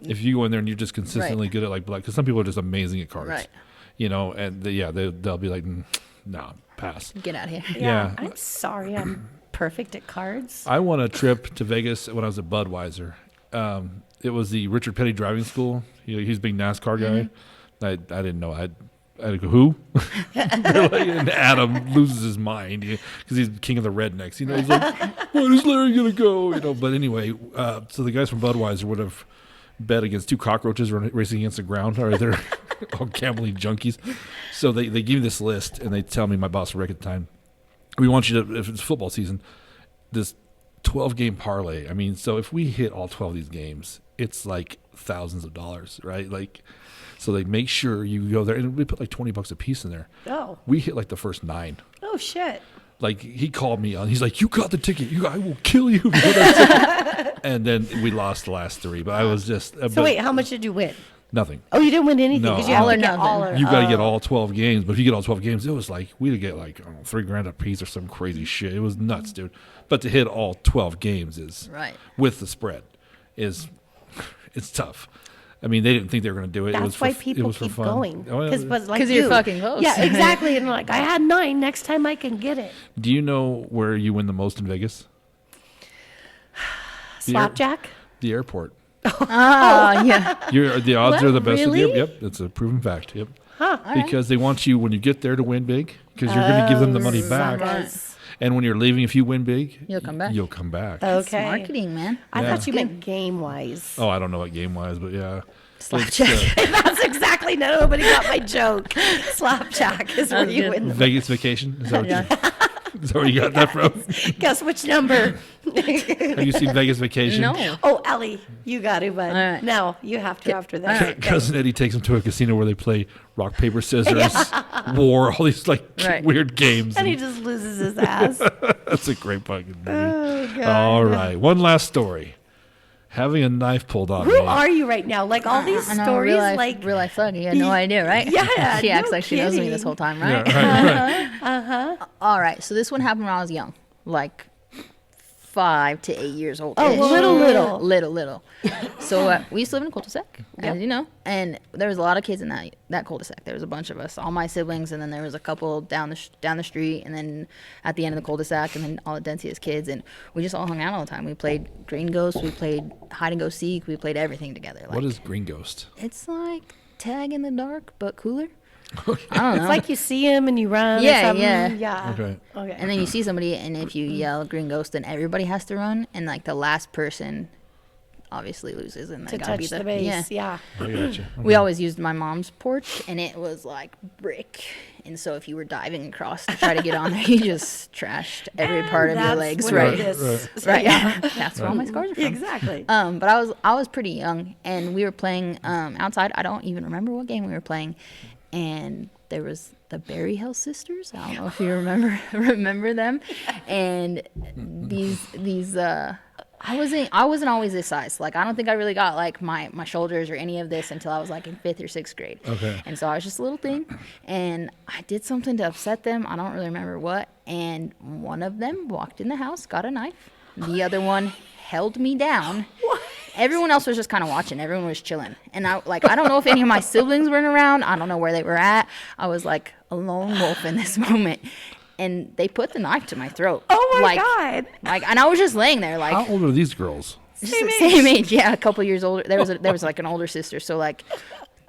if you go in there and you're just consistently good at like black, because some people are just amazing at cards. Right. You know, and they'll be like, nah, pass. Get out of here. Yeah. I'm sorry. I'm perfect at cards. I won a trip to Vegas when I was at Budweiser. It was the Richard Petty driving school. He's a big NASCAR guy. I didn't know. I go, who? And Adam loses his mind because he's king of the rednecks. You know, he's like, when is Larry gonna go? You know. But anyway, so the guys from Budweiser would have bet against 2 cockroaches racing against the ground, or they're all gambling junkies. So they give me this list and they tell me, my boss Rick at the time, we want you to, if it's football season, this 12-game parlay. I mean, so if we hit all 12 of these games, it's like thousands of dollars, right? Like. So they make sure you go there, and we put like $20 a piece in there. Oh. We hit like the first 9. Oh, shit. Like he called me on. He's like, "You got the ticket. I will kill you." For that ticket." And then we lost the last 3. But I was just So wait, how much did you win? nothing. Oh, you didn't win anything No, because you have all to or get nothing. all or You got to get all 12 games. But if you get all 12 games, it was like we'd get like I don't know, $3,000 a piece or some crazy shit. It was nuts, dude. But to hit all 12 games is Right. with the spread it's tough. I mean, they didn't think they were going to do it. That's it was why for, people it was for keep fun. going. Oh, yeah. Because like 'Cause you're you. fucking close. Yeah, exactly. And like, I had 9. Next time I can get it. Do you know where you win the most in Vegas? The air- Slapjack? The airport. Oh, yeah. The odds What? are the best. Really? Yep, it's a proven fact. Yep. Huh. Because they want you when you get there to win big, because you're going to give them the money back. Yes. And when you're leaving, if you win big, You'll come back. You'll come back. Okay. Marketing, man. I Yeah. thought you meant game wise. Oh, I don't know what game wise, but yeah. Slapjack. That's exactly nobody got my joke. Slapjack is where That's you good. win the Vegas vacation. Is that, Yeah. is that where you got that from? Guess which number? Have you seen Vegas Vacation? No. Oh, Ellie, you got it, but right. now you have to after that. Cousin Eddie takes him to a casino where they play rock, paper, scissors, war, all these like Right. weird games. And he And just loses his ass. that's a great fucking movie. Oh, God. All right. One last story. Having a knife pulled on Who me. are you right now? Like all these I know, stories, real life thug. You had no idea, right? Yeah, She acts no like she knows me kidding. this whole time, Yeah, right? right, right. All right. So this one happened when I was young, like 5 to 8 years old. Oh, little. little. So we used to live in a cul-de-sac, as you know, and there was a lot of kids in that cul-de-sac. There was a bunch of us, all my siblings, and then there was a couple down the street, and then at the end of the cul-de-sac, and then all the Dentiest kids, and we just all hung out all the time. We played Green Ghost, we played hide and go seek, we played everything together. Like, What is Green Ghost? It's like tag in the dark, but cooler. I don't know. It's like you see him and you run. Yeah, or something. yeah. Yeah. Okay. Okay. And then you see somebody, and if you yell Green Ghost, then everybody has to run, and like the last person obviously loses, and they to gotta be touch the base. Yeah. Yeah. I got you. We always used my mom's porch, and it was like brick, and so if you were diving across to try to get on there, you just trashed every part of your That's legs, what right? it is. Right. Yeah. That's where all my scars are from. Exactly. But I was pretty young, and we were playing outside. I don't even remember what game we were playing, and there was the Berry Hill sisters. I don't know if you remember them, and these I wasn't always this size. Like, I don't think I really got like my shoulders or any of this until I was like in 5th or 6th grade. Okay. And so I was just a little thing, and I did something to upset them. I don't really remember what. And one of them walked in the house, got a knife. The other one held me down. What? Everyone else was just kind of watching. Everyone was chilling. And I don't know if any of my siblings weren't around. I don't know where they were at. I was like a lone wolf in this moment. And they put the knife to my throat. Oh my God. And I was just laying there like. How old are these girls? Same age, yeah, a couple years older. There was like an older sister. So like,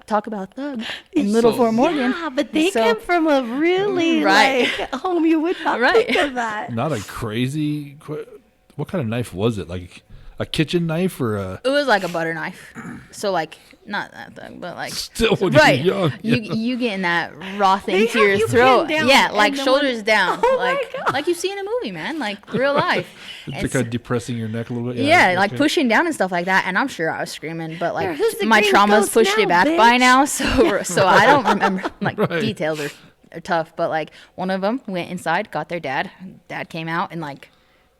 talk about thug in Little Fort Morgan. Yeah, but they come from a really Right. like home you would not Right. think of that. Not a crazy. What kind of knife was it? Like a kitchen knife or a? It was like a butter knife. So like, not that thug, but like. Still when Right, you're young. you getting that raw thing They to have your you throat, pinned down yeah, and like the shoulders one- down, Oh my God. like you see in a movie, man, like real life. It's And kind of depressing your neck a little bit. yeah, like okay. pushing down and stuff like that. And I'm sure I was screaming, but like Who's the my green trauma's ghost pushed now, it back by bitch? now, so I don't remember like Right. details are tough. But like one of them went inside, got their dad. Dad came out and like,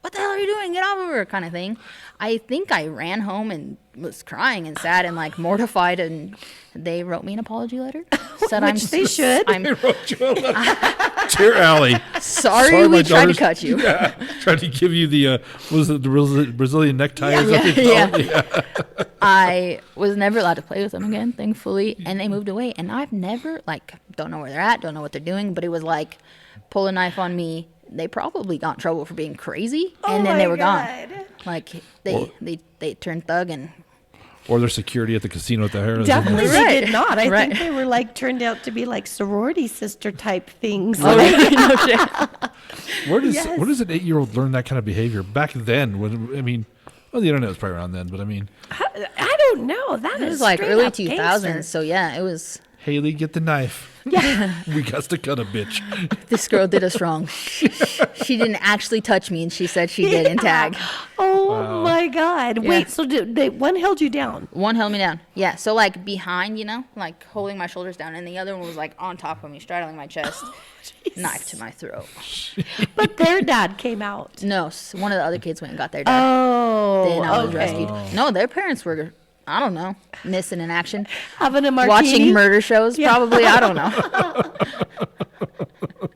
what the hell are you doing? Get off of her, kind of thing. I think I ran home and was crying and sad and like mortified, and they wrote me an apology letter. Said Which they should. I'm They wrote you a letter. Dear Allie, sorry my we tried to daughter's- cut you. Yeah, tried to give you the what was it, the Brazilian necktie or Yeah, something? yeah. Oh, yeah. I was never allowed to play with them again, thankfully, and they moved away. And I've never, like, don't know where they're at, don't know what they're doing, but it was like, pull a knife on me. They probably got in trouble for being crazy, and then they were gone. Like, they turned thug, and Or their security at the casino at the Harris. Definitely Right. they did not. I Right. think they were like turned out to be like sorority sister type things. no shit. Where does Yes. an 8-year-old learn that kind of behavior? Back then, when well, the internet was probably around then, but I mean, I don't know. That It is was like straight early up 2000s, gangster. so yeah, it was, Haley, get the knife. Yeah. We got to cut a bitch. this girl did us wrong. She didn't actually touch me, and she said she did in tag. Oh my God. Yeah. Wait, so one held you down? One held me down. Yeah, so like behind, like holding my shoulders down, and the other one was like on top of me, straddling my chest, knife to my throat. But their dad came out. No, one of the other kids went and got their dad. Oh, Then I was okay. rescued. No, their parents were, I don't know, missing in action. Having a martini. Watching murder shows, probably. I don't know.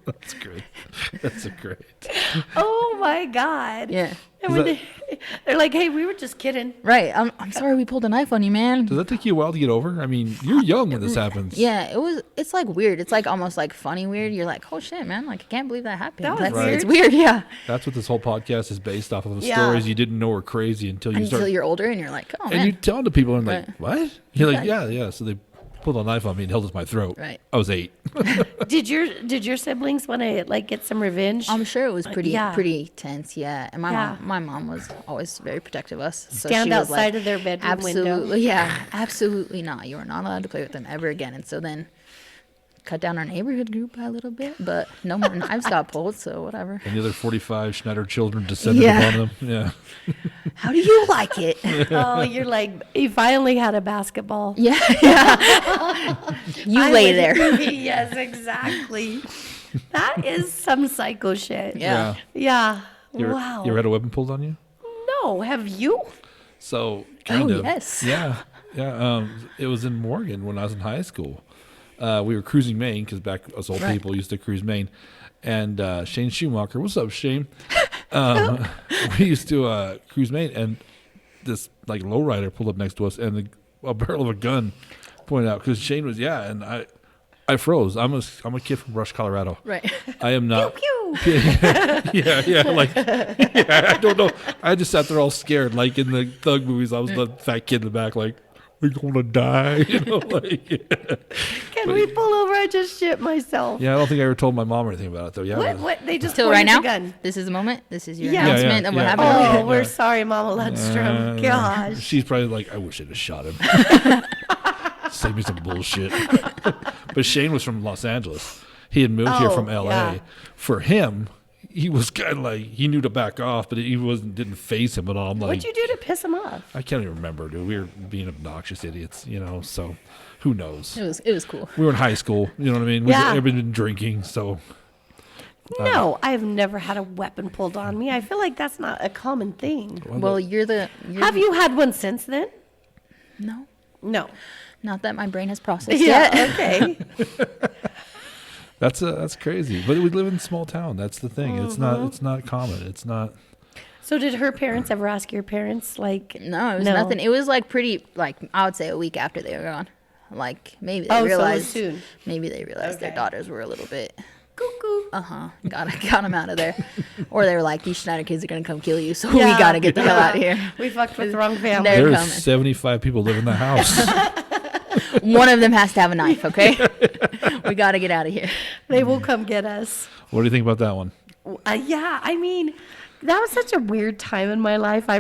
That's great. That's great. Oh my God. Yeah. And when they're like, hey, we were just kidding. Right. I'm sorry we pulled a knife on you, man. Does that take you a while to get over? I mean, you're young when this happens. Yeah, it's like weird. It's like almost like funny weird. You're like, oh shit, man. Like, I can't believe that happened. That was That's, weird. It's weird, yeah. That's what this whole podcast is based off of. Yeah. Stories you didn't know were crazy until you Until start. you're older and you're like, oh, And man. you tell the people, and like, Right. what? You're like, yeah. So they pulled a knife on me and held it to my throat. Right. I was 8. Did your siblings want to like get some revenge? I'm sure it was yeah. pretty tense, yeah. And Yeah. my mom was always very protective of us. So Stand she was outside like, of their bedroom absolutely, window. yeah, absolutely not. You are not allowed to play with them ever again. And so then cut down our neighborhood group by a little bit, but no more knives got pulled, so whatever. And the other 45 Schneider children descended Yeah. upon them. Yeah. How do you like it? Oh, you're like, you finally had a basketball. Yeah, yeah. You I lay would there. agree. Yes, exactly. That is some psycho shit. Yeah. Yeah. You ever, Wow. You ever had a weapon pulled on you? No, have you? So kind of. yes. Yeah. Yeah. It was in Morgan when I was in high school. We were cruising Maine because back us old Right. people used to cruise Maine. And Shane Schumacher, what's up, Shane? We used to cruise Maine, and this like lowrider pulled up next to us, and a barrel of a gun pointed out because Shane was and I froze. I'm a kid from Rush, Colorado. Right. Oh, I am not. Pew. I don't know. I just sat there all scared, like in the thug movies. I was the fat kid in the back, like we're gonna die, Can we pull over? I just shit myself. Yeah, I don't think I ever told my mom or anything about it though. Yeah, What? They just Till pointed right now, the gun. this is the moment. This is your Yeah. announcement Yeah, of what yeah. happened. Oh, Yeah. we're sorry, Mama Lundstrom. Gosh. She's probably like, I wish I'd have shot him. Save me some bullshit. But Shane was from Los Angeles. He had moved here from LA. yeah. For him, he was kind of like he knew to back off, but he didn't phase him at all. I'm like, What'd you do to piss him off? I can't even remember, dude. We were being obnoxious idiots, So who knows? It was cool. We were in high school. You know what I mean? Yeah. We've been drinking, so No, I've never had a weapon pulled on me. I feel like that's not a common thing. Well, Have you had one since then? No, No. not that my brain has processed Yeah. yet. Okay. That's crazy. But we live in a small town. That's the thing. It's not common. It's not. So did her parents ever ask your parents like? No, it was nothing. It was like pretty, like I would say a week after they were gone. Like maybe they Oh, so it was realized. soon. Maybe they realized their Okay. daughters were a little bit. Cuckoo. Got them out of there, or they were like, these Schneider kids are gonna come kill you, so we gotta get the hell out of here. We fucked with the wrong family. They're There's coming. 75 people live in the house. One of them has to have a knife. Okay, we gotta get out of here. They will come get us. What do you think about that one? Yeah, I mean, that was such a weird time in my life. I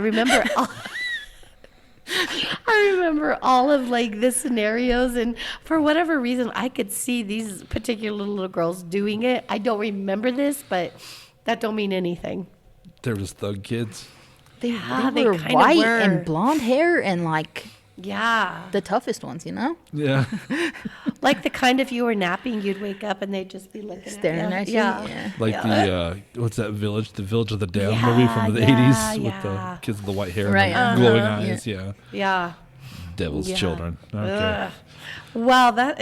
remember all of like the scenarios, and for whatever reason, I could see these particular little girls doing it. I don't remember this, but that don't mean anything. There was thug kids. They they were kinda white were. and blonde hair and like Yeah, the toughest ones, you know, Yeah. like the kind if you were napping, you'd wake up and they'd just be looking staring at you. Yeah. Like Yeah. what's that village? The Village of the Damned Yeah, movie from the yeah, 80s with the yeah. kids with the white hair Right, and the glowing uh-huh, eyes. Yeah. Yeah. Devil's Yeah. children. Okay. Ugh. Well,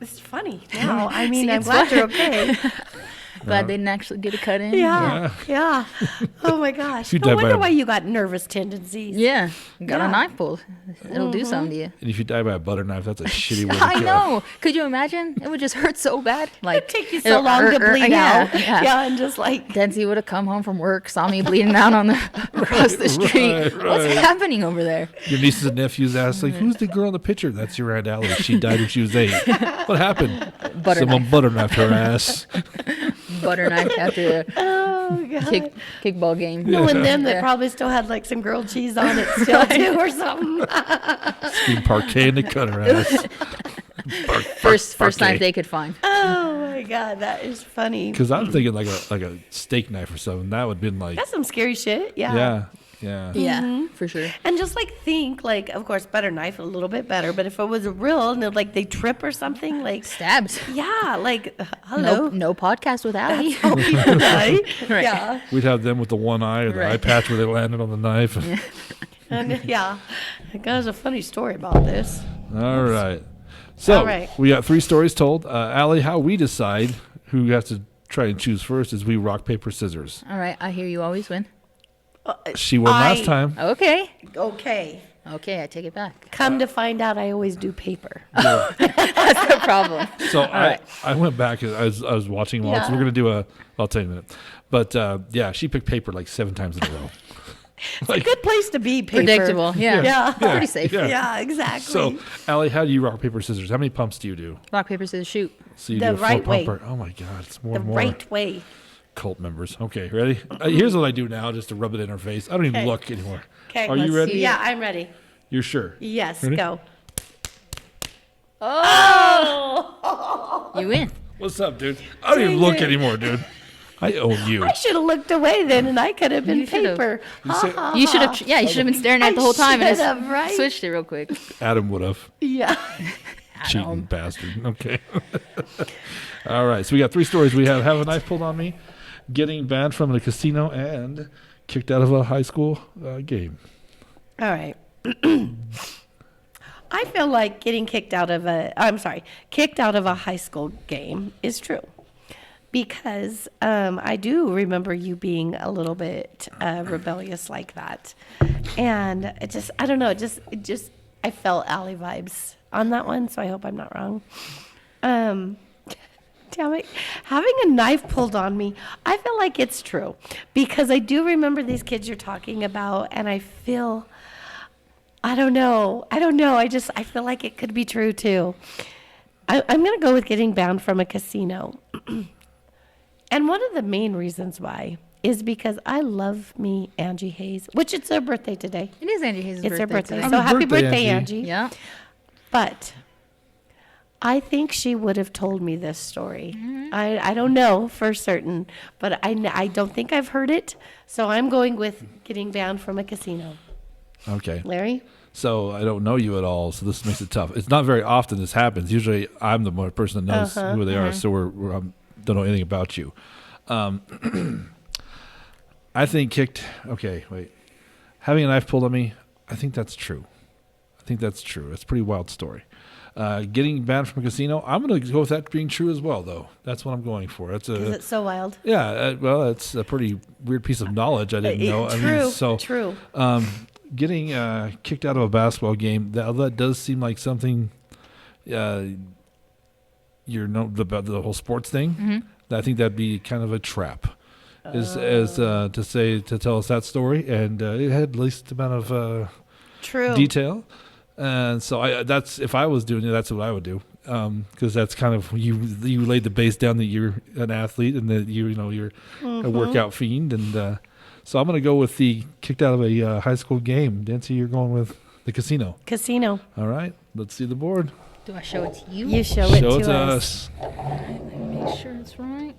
it's funny now. I mean, See, I'm it's glad you're funny. okay. Glad they didn't actually get a cut in. Yeah, yeah. Oh my gosh. you No died by wonder a- why you got nervous tendencies. Yeah, got Yeah. a knife pulled. It'll do something to you. And if you die by a butter knife, that's a shitty way to I kill. know. Could you imagine? It would just hurt so bad. Like It'd take you it'll so long to bleed yeah, out. Yeah. And just like, Densey would have come home from work, saw me bleeding out on the across the street. right, What's right. happening over there? Your nieces and nephews ask, like, who's the girl in the picture? That's your Aunt Allie. She died when she was 8. What happened? Butter Someone knife. butter knifed her ass. Butter knife after a oh god. kickball game. No, and then that Yeah. probably still had like some grilled cheese on it still too or something. Being parquet in the cutter ass. First parquet. knife they could find. Oh my god, that is funny. Because I'm thinking like a steak knife or something. That would have been like, That's some scary shit. Yeah. yeah. Yeah, for sure. And just like think like, of course, butter knife a little bit better, but if it was real and like they trip or something, like Stabbed. yeah, like hello. No podcast with Allie. Oh, people die. Right. Yeah. We'd have them with the one eye or the eye Right. patch where they landed on the knife. And yeah, there's a funny story about this. All right. So All right. we got 3 stories told. Allie, how we decide who has to try and choose first is we rock, paper, scissors. All right, I hear you always win. She won last time. Okay. Okay. Okay, I take it back. Come to find out, I always do paper. That's the problem. So right. I went back. I was watching them all. So Yeah. we're gonna do I'll tell you in a minute. But yeah, she picked paper like 7 times in a row. Like, Good place to be. Paper. Predictable. Yeah. Yeah. Pretty safe. yeah. Yeah, exactly. So Allie, how do you rock, paper, scissors? How many pumps do you do? Rock, paper, scissors, shoot. So you The do a 4 right way. pumper. Oh my God, it's more the and more. right way. Cult members. Okay, ready? Here's what I do now, just to rub it in her face. I don't even Okay. look anymore. Okay. Are you let's ready? see. Yeah, I'm ready. You're sure? Yes, Ready? go. You win. What's up, dude? I don't even Dang look it. anymore, dude. I own you. I should have looked away then, and I could have been You should've. paper. You say- You should have. Yeah, you should have been staring at it the whole time and should've, right? just switched it real quick. Adam would have. Yeah. Cheating bastard. Okay. All right. So we got 3 stories. We have a knife pulled on me, getting banned from the casino, and kicked out of a high school game. All right. I feel like getting kicked out of a high school game is true. Because I do remember you being a little bit rebellious like that. And I don't know, I felt Allie vibes on that one, so I hope I'm not wrong. Damn it. Having a knife pulled on me, I feel like it's true. Because I do remember these kids you're talking about, and I feel, I don't know. I feel like it could be true too. I'm going to go with getting banned from a casino. And one of the main reasons why is because I love me Angie Hayes, which it's her birthday today. It is Angie Hayes' It's her birthday. today. So Happy happy birthday, birthday, Angie. Angie. Yeah. But I think she would have told me this story. I don't know for certain, but I don't think I've heard it. So I'm going with getting banned from a casino. Okay. Larry? So I don't know you at all, so this makes it tough. It's not very often this happens. Usually I'm the more person that knows who they are, so I don't know anything about you. I think having a knife pulled on me, I think that's true. It's a pretty wild story. Getting banned from a casino, I'm going to go with that being true as well, though. That's what I'm going for. Because it's so wild. Yeah, well, it's a pretty weird piece of knowledge I didn't know. True. Getting kicked out of a basketball game, that does seem like something, the whole sports thing. Mm-hmm. I think that'd be kind of a trap. To tell us that story, and it had least amount of detail, and so if I was doing it, that's what I would do, because that's kind of you laid the base down that you're an athlete and that you're a workout fiend, and so I'm going to go with the kicked out of a high school game. Nancy, you're going with the casino. All right, let's see the board. Do I show it to you? You show it to Let us. me make sure it's right.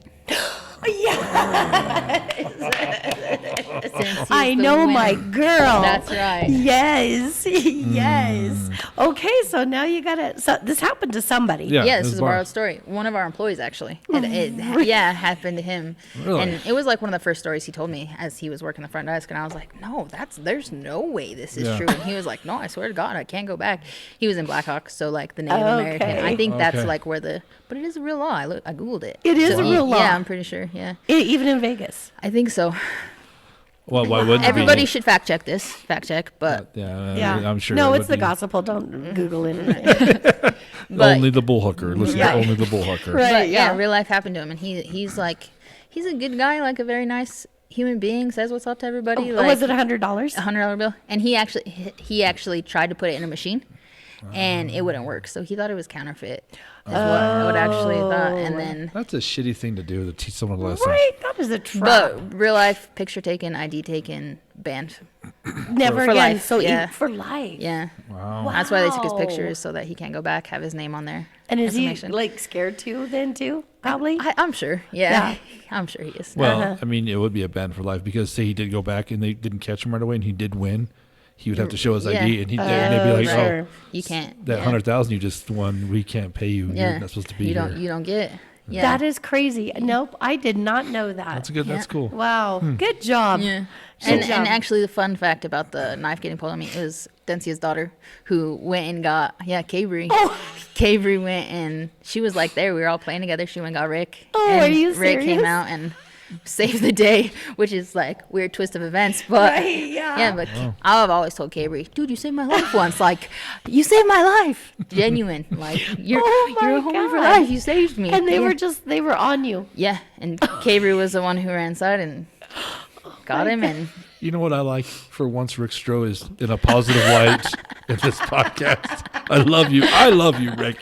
I know my girl. That's right. Yes. Yes. Okay, so now you gotta. So this happened to somebody. Yeah, this is a borrowed story. One of our employees, actually. It happened to him. Really? And it was like one of the first stories he told me as he was working the front desk. And I was like, no, there's no way this is true. And he was like, no, I swear to God, I can't go back. He was in Blackhawk, so like the Native American. I think that's like where but it is a real law. I Googled it. It is a real law. Yeah, I'm pretty sure. Yeah. Even in Vegas. I think so. Well, why wouldn't Everybody should fact check, but Yeah. I'm sure. No, it it's would the be gospel. Don't Google it. only the Bullhucker. Listen to only the Bullhucker. Right. But yeah, real life happened to him, and he's a good guy, like a very nice human being, says what's up to everybody. Was it $100? $100 bill, and he actually tried to put it in a machine, and it wouldn't work. So he thought it was counterfeit. Is what I would actually thought, and then That's a shitty thing to do, to teach someone a lesson. Right, that is a trap. but real life picture taken, ID taken, banned. Never for again. life, So yeah. for life. Yeah, Wow. that's why they took his Wow. pictures so that he can't go back, have his name on there. And is he Information. like scared too? Then too, probably. I'm sure. Yeah, I'm sure he is. Well, I mean, it would be a ban for life because say he did go back and they didn't catch him right away and he did win, he would have to show his ID and they'd be like, sure. You can't. that 100,000 you just won, we can't pay you. Yeah. You're not supposed to be You here. don't get. Yeah. That is crazy. Nope, I did not know that. That's cool. Wow, good job. Yeah. Good And job. actually, the fun fact about the knife getting pulled on me is Dencia's daughter, who went and got Kavri. Oh. Kavri went and she was like there. We were all playing together. She went and got Rick. Oh, and are you Rick came serious? out and saved the day, which is like weird twist of events. But Right, yeah. but I've always told Kavri, dude, you saved my life once. Like you saved my life, genuine. Like you're Oh my a homie for God. life. You saved me. And they Yeah. they were on you. Yeah, and Kavri was the one who ran inside and got him and. You know what I like for once Rick Stroh is in a positive light in this podcast. I love you, Rick.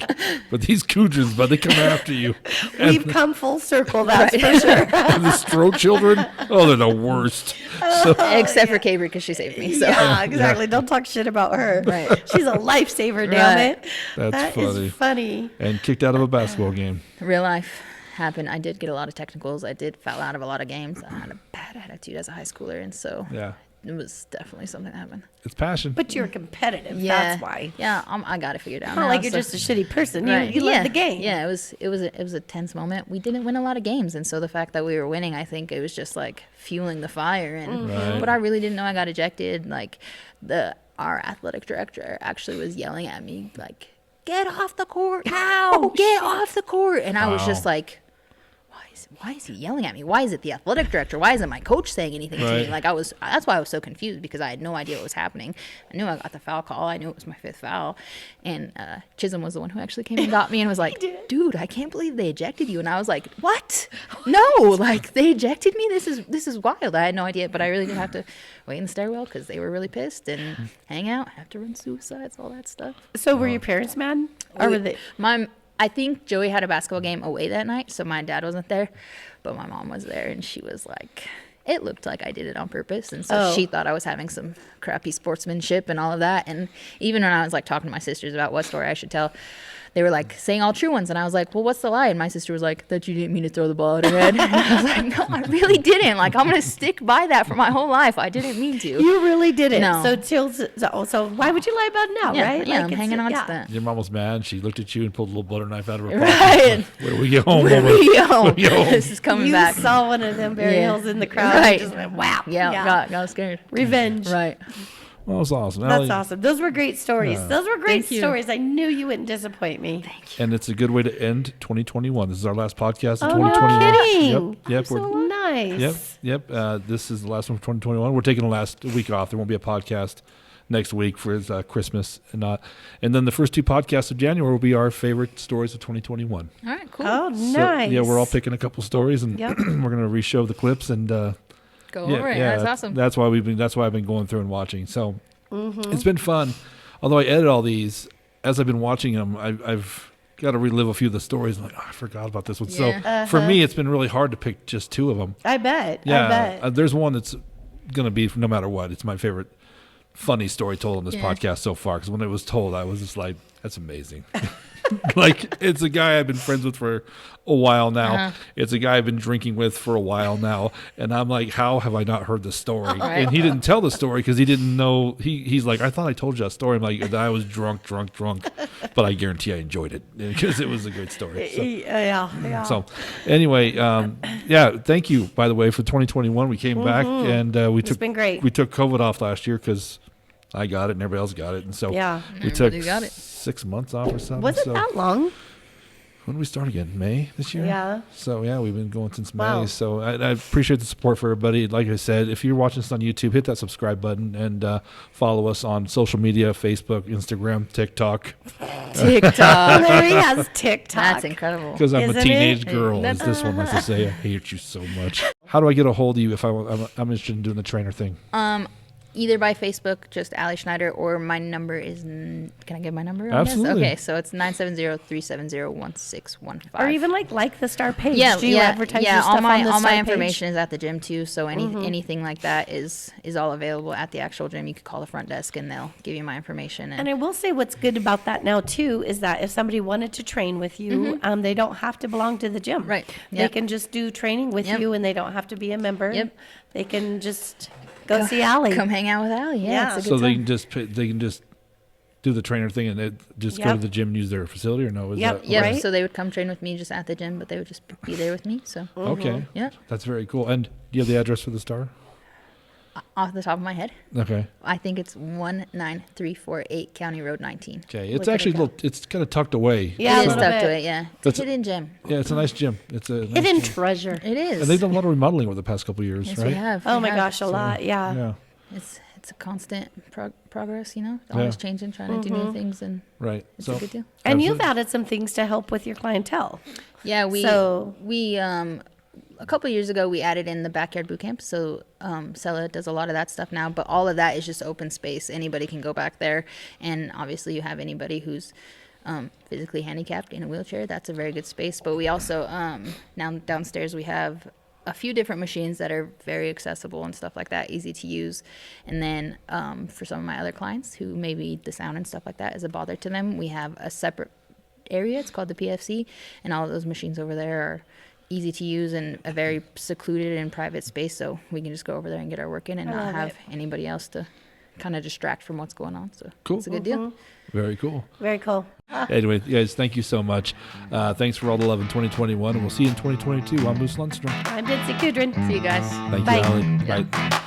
But these Cougars, but they come after you. We've come full circle, that's for sure. And the Stroh children, oh, they're the worst. So, Except for Kavri because she saved me. So. Yeah, exactly. Don't talk shit about her. Right. She's a lifesaver, damn Right. it. That's That funny. is funny. and kicked out of a basketball game. Real life happened. I did get a lot of technicals. I did foul out of a lot of games. I had a bad attitude as a high schooler, and so Yeah. it was definitely something that happened. It's passion. But you're competitive. Yeah, That's why. Yeah, I got it figured out. It's not now, like you're so- just a shitty person. Right. You love the game. Yeah, it was a tense moment. We didn't win a lot of games, and so the fact that we were winning, I think it was just like fueling the fire. And Right. but I really didn't know I got ejected. Like our athletic director actually was yelling at me like, "Get off the court now! Get off the court!" And I was just like, why is he yelling at me? Why is it the athletic director? Why isn't my coach saying anything to me? Right. Like that's why I was so confused because I had no idea what was happening. I knew I got the foul call. I knew it was my 5th foul. And Chisholm was the one who actually came and got me and was like, dude, I can't believe they ejected you. And I was like, what? No, like they ejected me? This is wild. I had no idea, but I really did have to wait in the stairwell because they were really pissed and hang out, have to run suicides, all that stuff. So were your parents mad? Or were they? I think Joey had a basketball game away that night, so my dad wasn't there, but my mom was there, and she was like, it looked like I did it on purpose, and so she thought I was having some crappy sportsmanship and all of that. And even when I was like talking to my sisters about what story I should tell, they were like saying all true ones, and I was like, well, what's the lie? And my sister was like, that you didn't mean to throw the ball at her head. And I was like, no, I really didn't. Like, I'm gonna stick by that for my whole life. I didn't mean to. You really didn't. No. So why would you lie about it now, Yeah, right? yeah, Like, I'm it's- hanging on yeah. to that. Your mom was mad. She looked at you and pulled a little butter knife out of her pocket. Right. Where do we get home? Where woman? we go? Where we go? This is coming You back. saw one of them burials in the crowd Right. and just went, wow. Yeah, got scared. Revenge. Right. Well, that's awesome. That's Allie, awesome. Those were great stories. Those were great Thank you. stories. I knew you wouldn't disappoint me. And it's a good way to end 2021. This is our last podcast of Oh, no 2021. kidding. Yep. We're, Nice. Yep. This is the last one for 2021. We're taking the last week off. There won't be a podcast next week for Christmas and then the first 2 podcasts of January will be our favorite stories of 2021. All right, cool. Oh, So, nice. yeah, we're all picking a couple stories and Yep. we're going to re-show the clips and Go over it. That's awesome. That's why I've been going through and watching. So Mm-hmm. it's been fun. Although I edit all these, as I've been watching them, I've got to relive a few of the stories. I'm like, I forgot about this one. Yeah. So for me, it's been really hard to pick just 2 of them. I bet. Yeah, I bet. there's one that's going to be no matter what. It's my favorite funny story told on this Yeah. podcast so far. Because when it was told, I was just like, that's amazing. Like, it's a guy I've been friends with for a while now. Uh-huh. It's a guy I've been drinking with for a while now. And I'm like, how have I not heard the story? Right. And he didn't tell the story because he didn't know. He's like, I thought I told you that story. I'm like, I was drunk. But I guarantee I enjoyed it because it was a great story. So. Yeah. So, anyway, thank you, by the way, for 2021. We came back and It's been great. we took COVID off last year because I got it and everybody else got it, and so Yeah. we took Everybody got it. 6 months off or something. Was it so that long? when did we start again? May this year. Yeah. So yeah, we've been going since Wow. May. So I appreciate the support for everybody. Like I said, if you're watching this on YouTube, hit that subscribe button and follow us on social media: Facebook, Instagram, TikTok. TikTok. Larry has TikTok. That's incredible. Because I'm Isn't a teenage it? girl, as this one likes to say. I hate you so much. How do I get a hold of you if I'm interested in doing the trainer thing? Either by Facebook, just Allie Schneider, or my number is. Can I give my number? On Absolutely. This? Okay, so it's 970-370-1615. Or even like the star page. Yeah, Do you advertise your all stuff my on the all my star information page? is at the gym too. So anything like that is all available at the actual gym. You could call the front desk and they'll give you my information. And I will say what's good about that now too is that if somebody wanted to train with you, they don't have to belong to the gym. Right. They Yep. can just do training with Yep. you, and they don't have to be a member. Yep. They can just go see Allie. Come hang out with Allie. Yeah, Yeah. it's a good So they time. can just do the trainer thing and they just go to Yep. the gym and use their facility, or no? Is Yep. that Yep. Right. So they would come train with me just at the gym, but they would just be there with me. So Okay. yeah, That's very cool. And do you have the address for the star? off the top of my head, Okay. I think it's 19348 County Road 19. Okay. It's Look at actually it a little, it's kind of tucked away. Yeah, it a is little tucked bit. away. Yeah, it's That's- a hidden gem. Yeah, it's a nice gym. It's a nice Hidden gym. treasure. It is. And they've done a lot of remodeling over the past couple of years, Yes, right? we have. Oh we my have. gosh, a lot. Yeah. Yeah. It's a constant progress, you know, always changing, trying to do new things, and Right. it's So a good deal. And you've Absolutely. added some things to help with your clientele. Yeah, we So- a couple of years ago we added in the backyard boot camp. So Sella does a lot of that stuff now, but all of that is just open space. Anybody can go back there, and obviously you have anybody who's physically handicapped in a wheelchair. That's a very good space. But we also now downstairs we have a few different machines that are very accessible and stuff like that, easy to use. And then for some of my other clients who maybe the sound and stuff like that is a bother to them, we have a separate area. It's called the PFC, and all of those machines over there are easy to use and a very secluded and private space, so we can just go over there and get our work in and I not love have it. anybody else to kind of distract from what's going on. So Cool. it's a good deal. Very cool. Very cool. Anyway, guys, thank you so much. Thanks for all the love in 2021, and we'll see you in 2022. I'm Moose Lundstrom. I'm Bitsy Kudrin. See you guys. Thank Bye. you, Allie. Yeah. Bye.